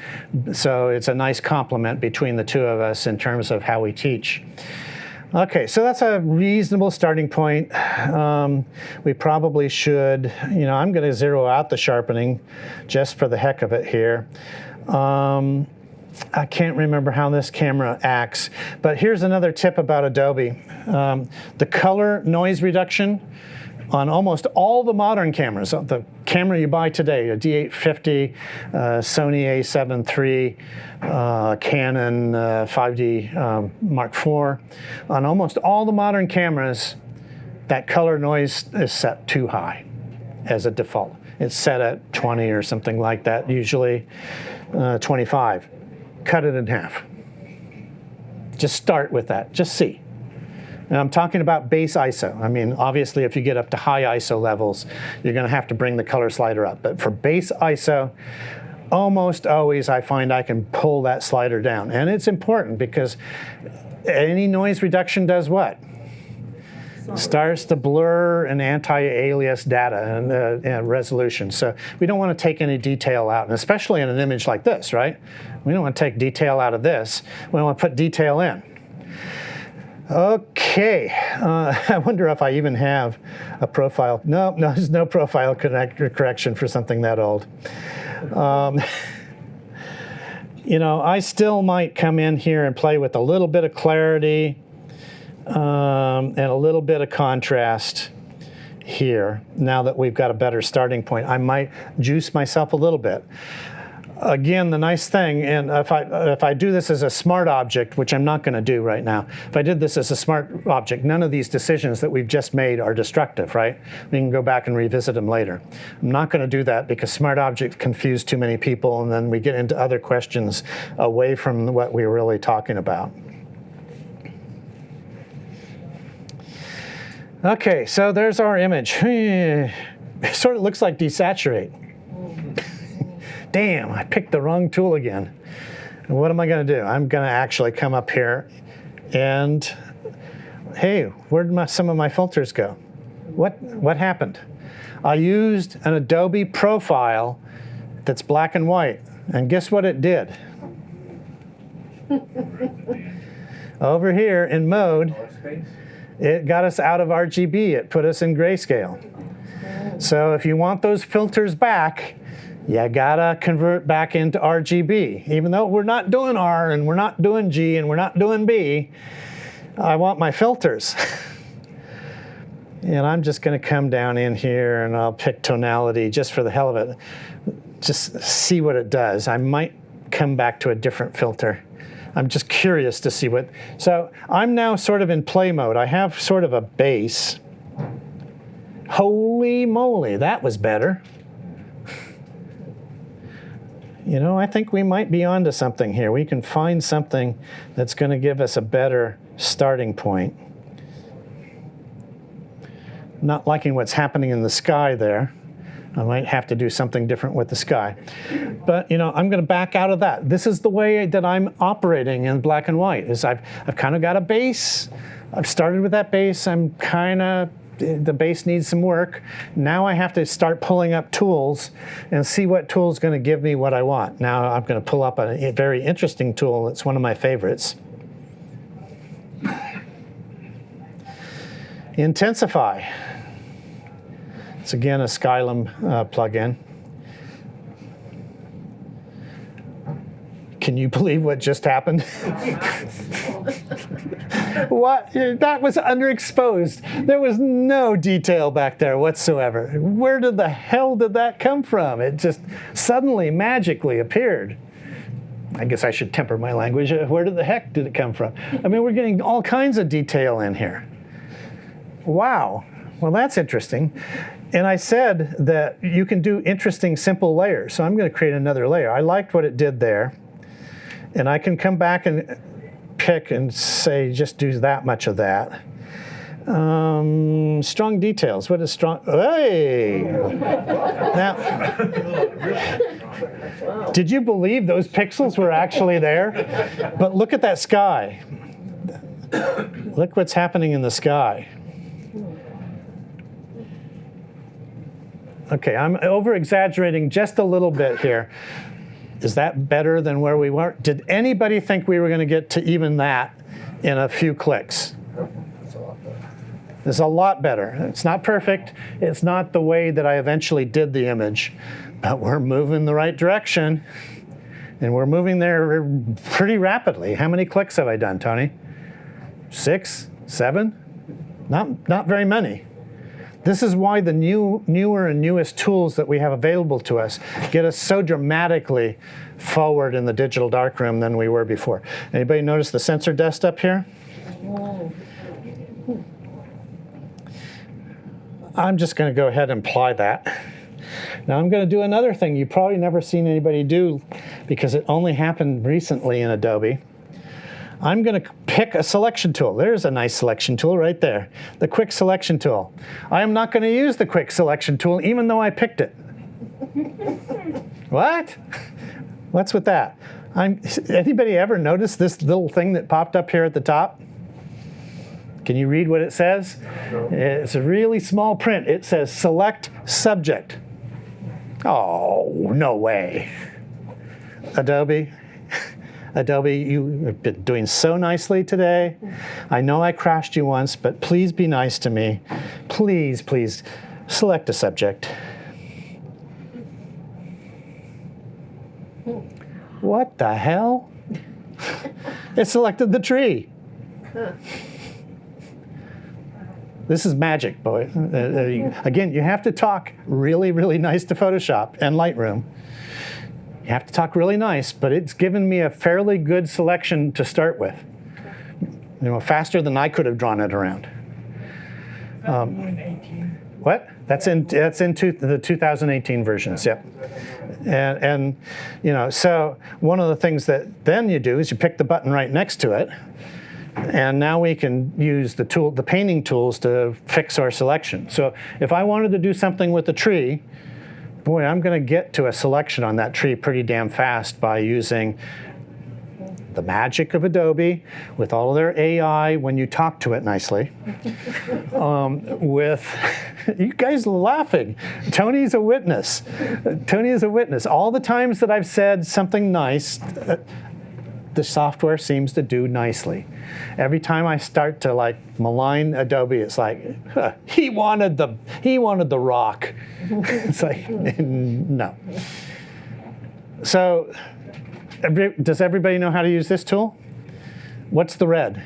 So it's a nice complement between the two of us in terms of how we teach. Okay, so that's a reasonable starting point. We probably should, I'm going to zero out the sharpening just for the heck of it here. I can't remember how this camera acts, but here's another tip about Adobe. The color noise reduction on almost all the modern cameras, the camera you buy today, a D850, Sony A7 III, Canon 5D Mark IV, on almost all the modern cameras, that color noise is set too high as a default. It's set at 20 or something like that, usually 25. Cut it in half. Just start with that, just see. And I'm talking about base ISO. I mean, obviously, if you get up to high ISO levels, you're going to have to bring the color slider up. But for base ISO, almost always I find I can pull that slider down. And it's important because any noise reduction does what? Starts to blur and anti-alias data and resolution. So we don't want to take any detail out, and especially in an image like this, right? We don't want to take detail out of this. We want to put detail in. Okay, I wonder if I even have a profile. No, there's no profile correction for something that old. I still might come in here and play with a little bit of clarity and a little bit of contrast here. Now that we've got a better starting point, I might juice myself a little bit. Again, the nice thing, and if I do this as a smart object, which I'm not going to do right now, if I did this as a smart object, none of these decisions that we've just made are destructive, right? We can go back and revisit them later. I'm not going to do that because smart objects confuse too many people, and then we get into other questions away from what we're really talking about. Okay, so there's our image. It sort of looks like desaturate. Damn, I picked the wrong tool again. What am I going to do? I'm going to actually come up here and, hey, where'd some of my filters go? What happened? I used an Adobe profile that's black and white, and guess what it did? Over here in mode, it got us out of RGB. It put us in grayscale. So if you want those filters back, you gotta convert back into RGB. Even though we're not doing R and we're not doing G and we're not doing B, I want my filters. And I'm just gonna come down in here and I'll pick tonality just for the hell of it. just see what it does. I might come back to a different filter. I'm just curious to see what, so I'm now sort of in play mode. I have sort of a base. Holy moly, that was better. You know, I think we might be onto something here. We can find something that's going to give us a better starting point. Not liking what's happening in the sky there. I might have to do something different with the sky. But, you know, I'm going to back out of that. This is the way that I'm operating in black and white, is I've kind of got a base. I've started with that base. I'm kind of, the base needs some work. Now I have to start pulling up tools and see what tool is going to give me what I want. Now I'm going to pull up a very interesting tool. It's one of my favorites. Intensify. It's again a Skyrim plugin. Can you believe what just happened? What? That was underexposed. There was no detail back there whatsoever. Where did the hell did that come from? It just suddenly, magically appeared. I guess I should temper my language. Where the heck did it come from? I mean, we're getting all kinds of detail in here. Wow. Well, that's interesting. And I said that you can do interesting, simple layers. So I'm going to create another layer. I liked what it did there. And I can come back and pick and say, just do that much of that. Strong details. What is strong? Hey! Now, did you believe those pixels were actually there? But look at that sky. Look what's happening in the sky. Okay, I'm over-exaggerating just a little bit here. Is that better than where we were? Did anybody think we were going to get to even that in a few clicks? It's a lot better. It's not perfect. It's not the way that I eventually did the image, but we're moving the right direction, and we're moving there pretty rapidly. How many clicks have I done, Tony? 6, 7? Not very many. This is why the newer and newest tools that we have available to us get us so dramatically forward in the digital darkroom than we were before. Anybody notice the sensor dust up here? I'm just going to go ahead and apply that. Now I'm going to do another thing you've probably never seen anybody do because it only happened recently in Adobe. I'm going to pick a selection tool. There's a nice selection tool right there. The quick selection tool. I am not going to use the quick selection tool even though I picked it. What? What's with that? Anybody ever notice this little thing that popped up here at the top? Can you read what it says? No. It's a really small print. It says select subject. Oh, no way. Adobe, you have been doing so nicely today. I know I crashed you once, but please be nice to me. Please, please, select a subject. What the hell? It selected the tree. This is magic, boy. Again, you have to talk really, really nice to Photoshop and Lightroom. You have to talk really nice, but it's given me a fairly good selection to start with. You know, faster than I could have drawn it around. What? That's in the 2018 versions. Yep. And you know, so one of the things that then you do is you pick the button right next to it, and now we can use the painting tools to fix our selection. So if I wanted to do something with the tree, boy, I'm going to get to a selection on that tree pretty damn fast by using the magic of Adobe with all of their AI when you talk to it nicely. With you guys laughing. Tony's a witness. Tony is a witness. All the times that I've said something nice, the software seems to do nicely. Every time I start to like malign Adobe, it's like, huh, he wanted the rock. It's like, no. So, does everybody know how to use this tool? What's the red?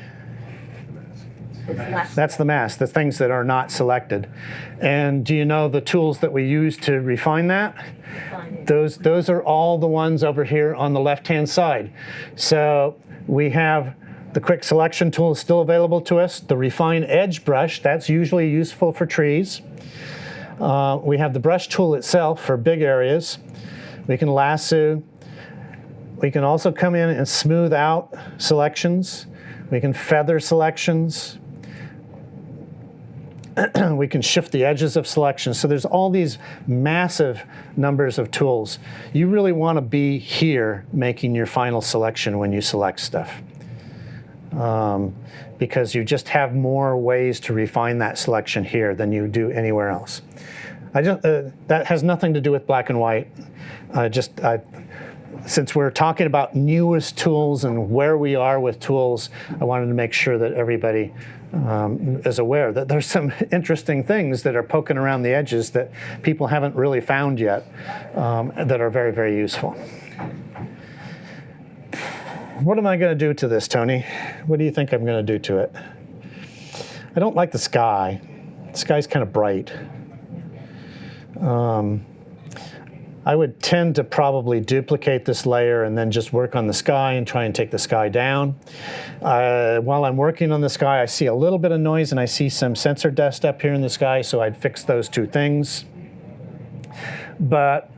That's the mask, the things that are not selected. And do you know the tools that we use to refine that? Those are all the ones over here on the left-hand side. So we have the quick selection tool is still available to us. The refine edge brush, that's usually useful for trees. We have the brush tool itself for big areas. We can lasso. We can also come in and smooth out selections. We can feather selections. We can shift the edges of selections. So there's all these massive numbers of tools. You really want to be here making your final selection when you select stuff. Because you just have more ways to refine that selection here than you do anywhere else. That has nothing to do with black and white. Since we're talking about newest tools and where we are with tools, I wanted to make sure that everybody is aware that there's some interesting things that are poking around the edges that people haven't really found yet that are very, very useful. What am I going to do to this, Tony? What do you think I'm going to do to it? I don't like the sky. The sky's kind of bright. I would tend to probably duplicate this layer and then just work on the sky and try and take the sky down. While I'm working on the sky, I see a little bit of noise and I see some sensor dust up here in the sky, so I'd fix those two things. But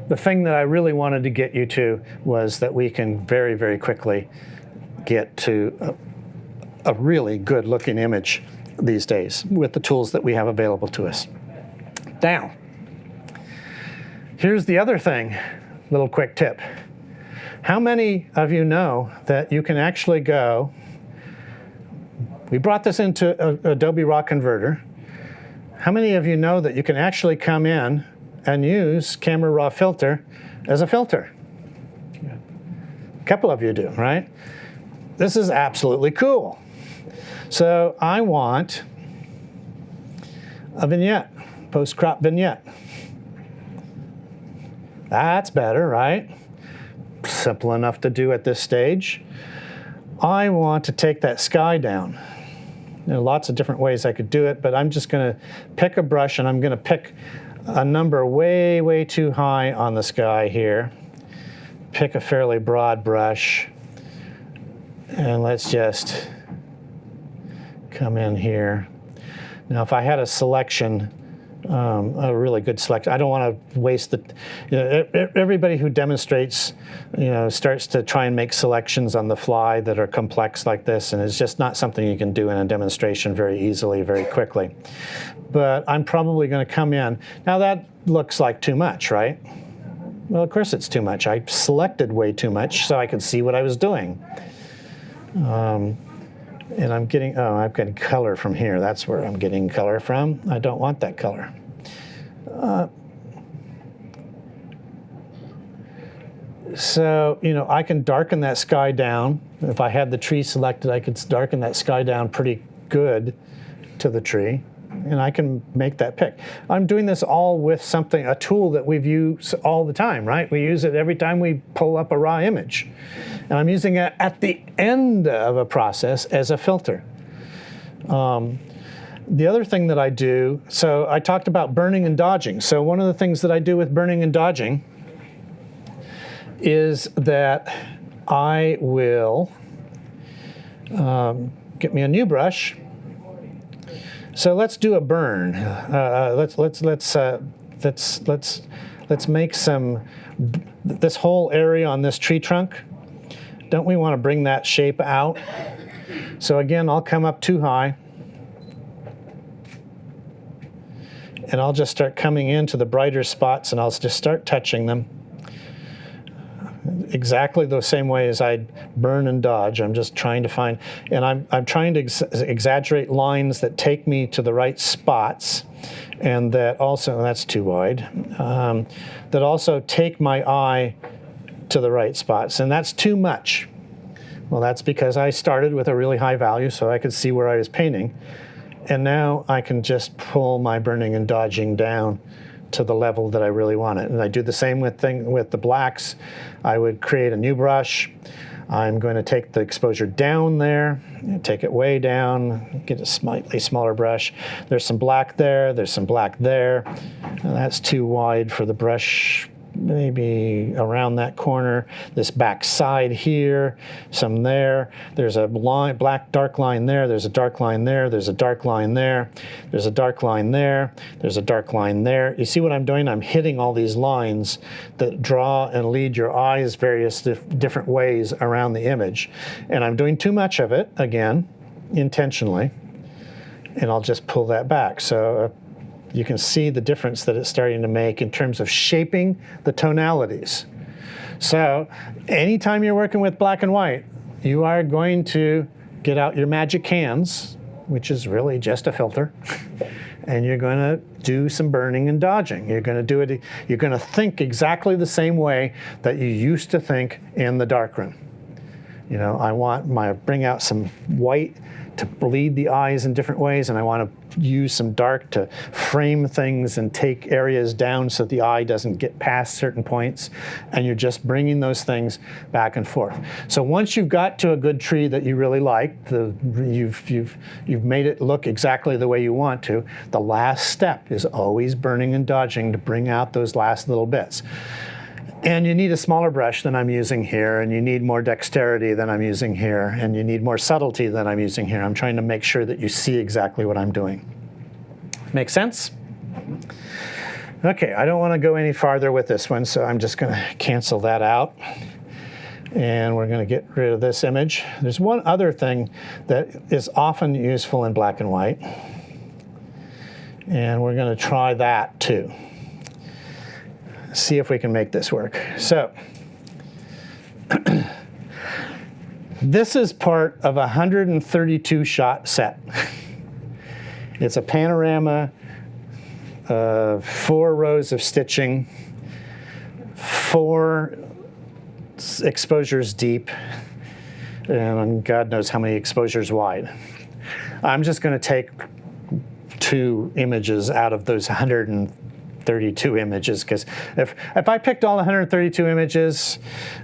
the thing that I really wanted to get you to was that we can very, very quickly get to a really good looking image these days with the tools that we have available to us. Now, here's the other thing, little quick tip. How many of you know that you can actually go, we brought this into Adobe Raw Converter. How many of you know that you can actually come in and use Camera Raw Filter as a filter? A couple of you do, right? This is absolutely cool. So I want a vignette, post-crop vignette. That's better, right? Simple enough to do at this stage. I want to take that sky down. There are lots of different ways I could do it, but I'm just going to pick a brush and I'm going to pick a number way, way too high on the sky here. Pick a fairly broad brush. And let's just come in here. Now, if I had a selection, a really good selection, I don't want to waste the, everybody who demonstrates, starts to try and make selections on the fly that are complex like this, and it's just not something you can do in a demonstration very easily, very quickly. But I'm probably going to come in. Now that looks like too much, right? Well, of course it's too much. I selected way too much so I could see what I was doing. And I'm getting color from here. That's where I'm getting color from. I don't want that color. So, I can darken that sky down. If I had the tree selected, I could darken that sky down pretty good to the tree. And I can make that pick. I'm doing this all with a tool that we've used all the time, right? We use it every time we pull up a raw image. And I'm using it at the end of a process as a filter. The other thing that I do, so I talked about burning and dodging. So one of the things that I do with burning and dodging is that I will get me a new brush. So let's do a burn. Let's make this whole area on this tree trunk. Don't we want to bring that shape out? So again, I'll come up too high. And I'll just start coming into the brighter spots and I'll just start touching them. Exactly the same way as I burn and dodge. I'm just trying to find, and I'm trying to exaggerate lines that take me to the right spots, and that also, that's too wide, that also take my eye to the right spots, and that's too much. Well, that's because I started with a really high value so I could see where I was painting, and now I can just pull my burning and dodging down to the level that I really want it. And I do the same with the blacks. I would create a new brush. I'm going to take the exposure down there, take it way down, get a slightly smaller brush. There's some black there, there's some black there. Now that's too wide for the brush, maybe around that corner. This back side here, some there. There's a line, black dark line there, there's a dark line there, there's a dark line there, there's a dark line there, there's a dark line there. You see what I'm doing? I'm hitting all these lines that draw and lead your eyes various different ways around the image. And I'm doing too much of it, again, intentionally, and I'll just pull that back. So you can see the difference that it's starting to make in terms of shaping the tonalities. So anytime you're working with black and white, you are going to get out your magic hands, which is really just a filter, and you're going to do some burning and dodging. You're going to do it. You're going to think exactly the same way that you used to think in the darkroom. You know, I bring out some white to bleed the eyes in different ways, and I want to use some dark to frame things and take areas down so the eye doesn't get past certain points, and you're just bringing those things back and forth. So once you've got to a good tree that you really like, you've made it look exactly the way you want to, the last step is always burning and dodging to bring out those last little bits. And you need a smaller brush than I'm using here, and you need more dexterity than I'm using here, and you need more subtlety than I'm using here. I'm trying to make sure that you see exactly what I'm doing. Make sense? Okay, I don't want to go any farther with this one, so I'm just going to cancel that out. And we're going to get rid of this image. There's one other thing that is often useful in black and white, and we're going to try that too. See if we can make this work. So this is part of a 132 shot set. It's a panorama, 4 rows of stitching, 4 exposures deep, and God knows how many exposures wide. I'm just going to take 2 images out of those 132 images, because if I picked all 132 images,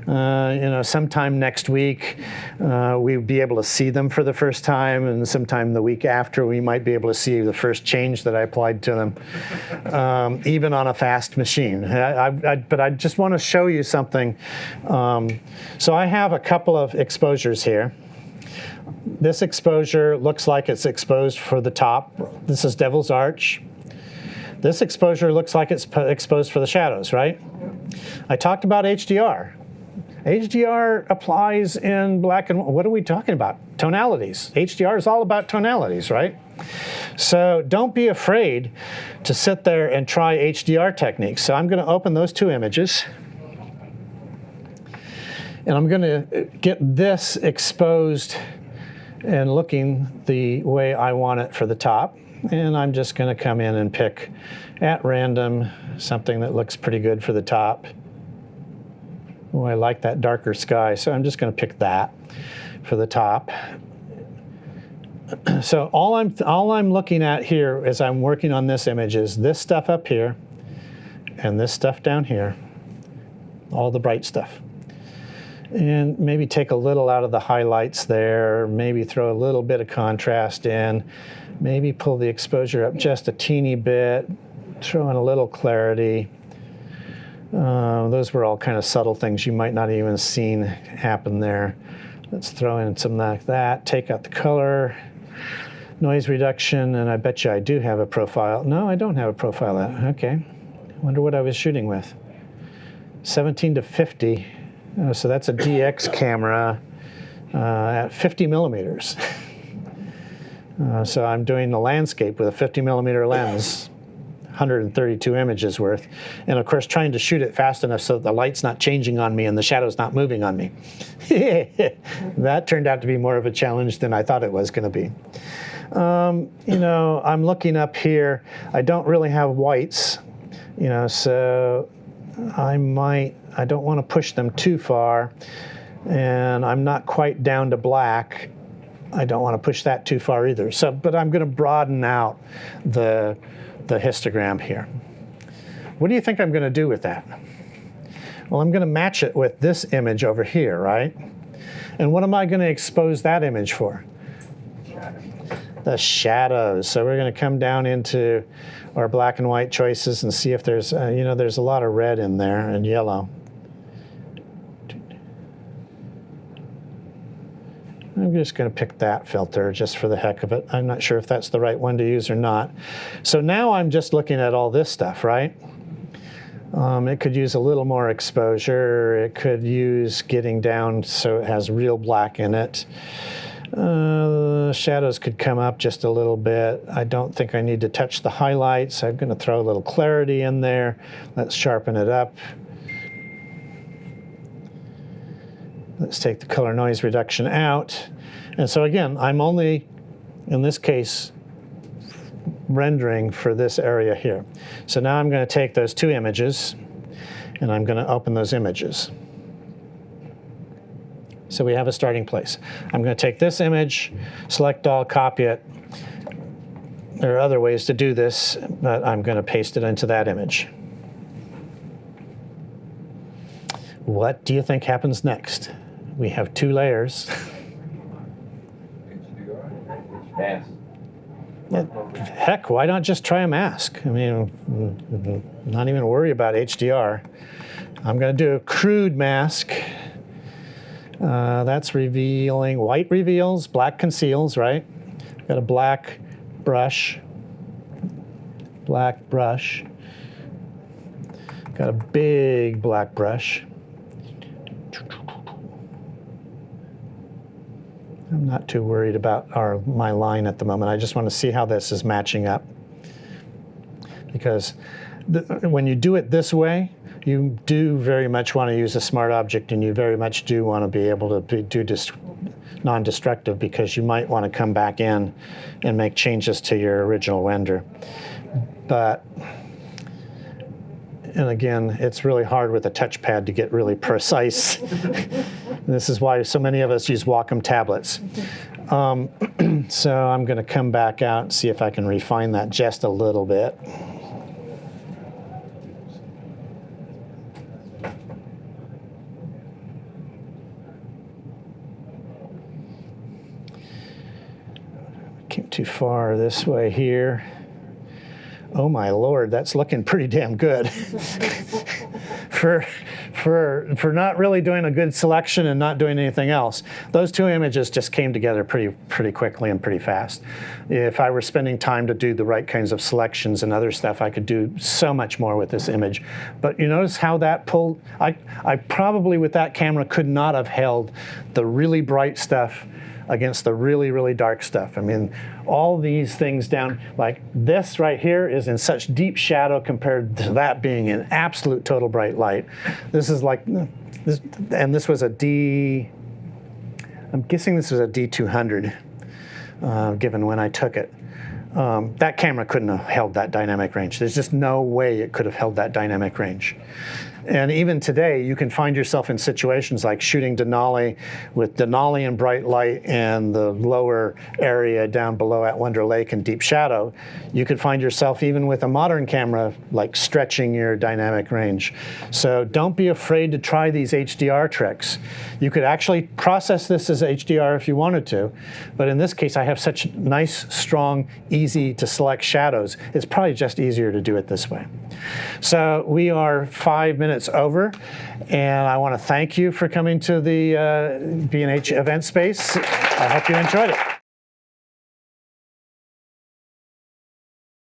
sometime next week, we'd be able to see them for the first time, and sometime the week after, we might be able to see the first change that I applied to them, even on a fast machine. But I just want to show you something. So I have a couple of exposures here. This exposure looks like it's exposed for the top. This is Devil's Arch. This exposure looks like it's exposed for the shadows, right? I talked about HDR. HDR applies in black and white. What are we talking about? Tonalities. HDR is all about tonalities, right? So don't be afraid to sit there and try HDR techniques. So I'm going to open those 2 images, and I'm going to get this exposed and looking the way I want it for the top. And I'm just going to come in and pick at random something that looks pretty good for the top. Oh, I like that darker sky, so I'm just going to pick that for the top. So all I'm looking at here as I'm working on this image is this stuff up here and this stuff down here, all the bright stuff. And maybe take a little out of the highlights there, maybe throw a little bit of contrast in, maybe pull the exposure up just a teeny bit, throw in a little clarity. Those were all kind of subtle things you might not even seen happen there. Let's throw in some like that, take out the color, noise reduction, and I bet you I do have a profile. No, I don't have a profile. Okay, wonder what I was shooting with. 17 to 50. So that's a DX camera at 50 millimeters. So I'm doing the landscape with a 50 millimeter lens, 132 images worth. And of course, trying to shoot it fast enough so that the light's not changing on me and the shadow's not moving on me. That turned out to be more of a challenge than I thought it was going to be. I'm looking up here. I don't really have whites, so I don't want to push them too far, and I'm not quite down to black. I don't want to push that too far either. But I'm going to broaden out the histogram here. What do you think I'm going to do with that? Well, I'm going to match it with this image over here, right? And what am I going to expose that image for? The shadows. So we're going to come down into our black and white choices and see if there's, there's a lot of red in there and yellow. I'm just going to pick that filter just for the heck of it. I'm not sure if that's the right one to use or not. So now I'm just looking at all this stuff, right? It could use a little more exposure. It could use getting down so it has real black in it. Shadows could come up just a little bit. I don't think I need to touch the highlights. I'm going to throw a little clarity in there. Let's sharpen it up. Let's take the color noise reduction out. And so again, I'm only, in this case, rendering for this area here. So now I'm going to take those two images and I'm going to open those images. So we have a starting place. I'm going to take this image, select all, copy it. There are other ways to do this, but I'm going to paste it into that image. What do you think happens next? We have two layers. Mask. Heck, why not just try a mask? I mean, not even worry about HDR. I'm going to do a crude mask. That's revealing, white reveals, black conceals, right? Got a black brush. Got a big black brush. I'm not too worried about my line at the moment. I just want to see how this is matching up. Because when you do it this way, you do very much want to use a smart object, and you very much do want to be able to do non-destructive, because you might want to come back in and make changes to your original render. And again, it's really hard with a touchpad to get really precise. This is why so many of us use Wacom tablets. So I'm going to come back out and see if I can refine that just a little bit. Came too far this way here. Oh my Lord, that's looking pretty damn good. For not really doing a good selection and not doing anything else. Those two images just came together pretty quickly and pretty fast. If I were spending time to do the right kinds of selections and other stuff, I could do so much more with this image. But you notice how that pulled, I probably with that camera could not have held the really bright stuff against the really, really dark stuff. I mean, all these things down, like this right here is in such deep shadow compared to that being in absolute total bright light. This is like, and this was a I'm guessing this was a D200, given when I took it. That camera couldn't have held that dynamic range. There's just no way it could have held that dynamic range. And even today, you can find yourself in situations like shooting Denali with Denali in bright light and the lower area down below at Wonder Lake in deep shadow. You could find yourself even with a modern camera like stretching your dynamic range. So don't be afraid to try these HDR tricks. You could actually process this as HDR if you wanted to, but in this case, I have such nice, strong, easy to select shadows. It's probably just easier to do it this way. So we are 5 minutes over, and I want to thank you for coming to the B&H event space. I hope you enjoyed it.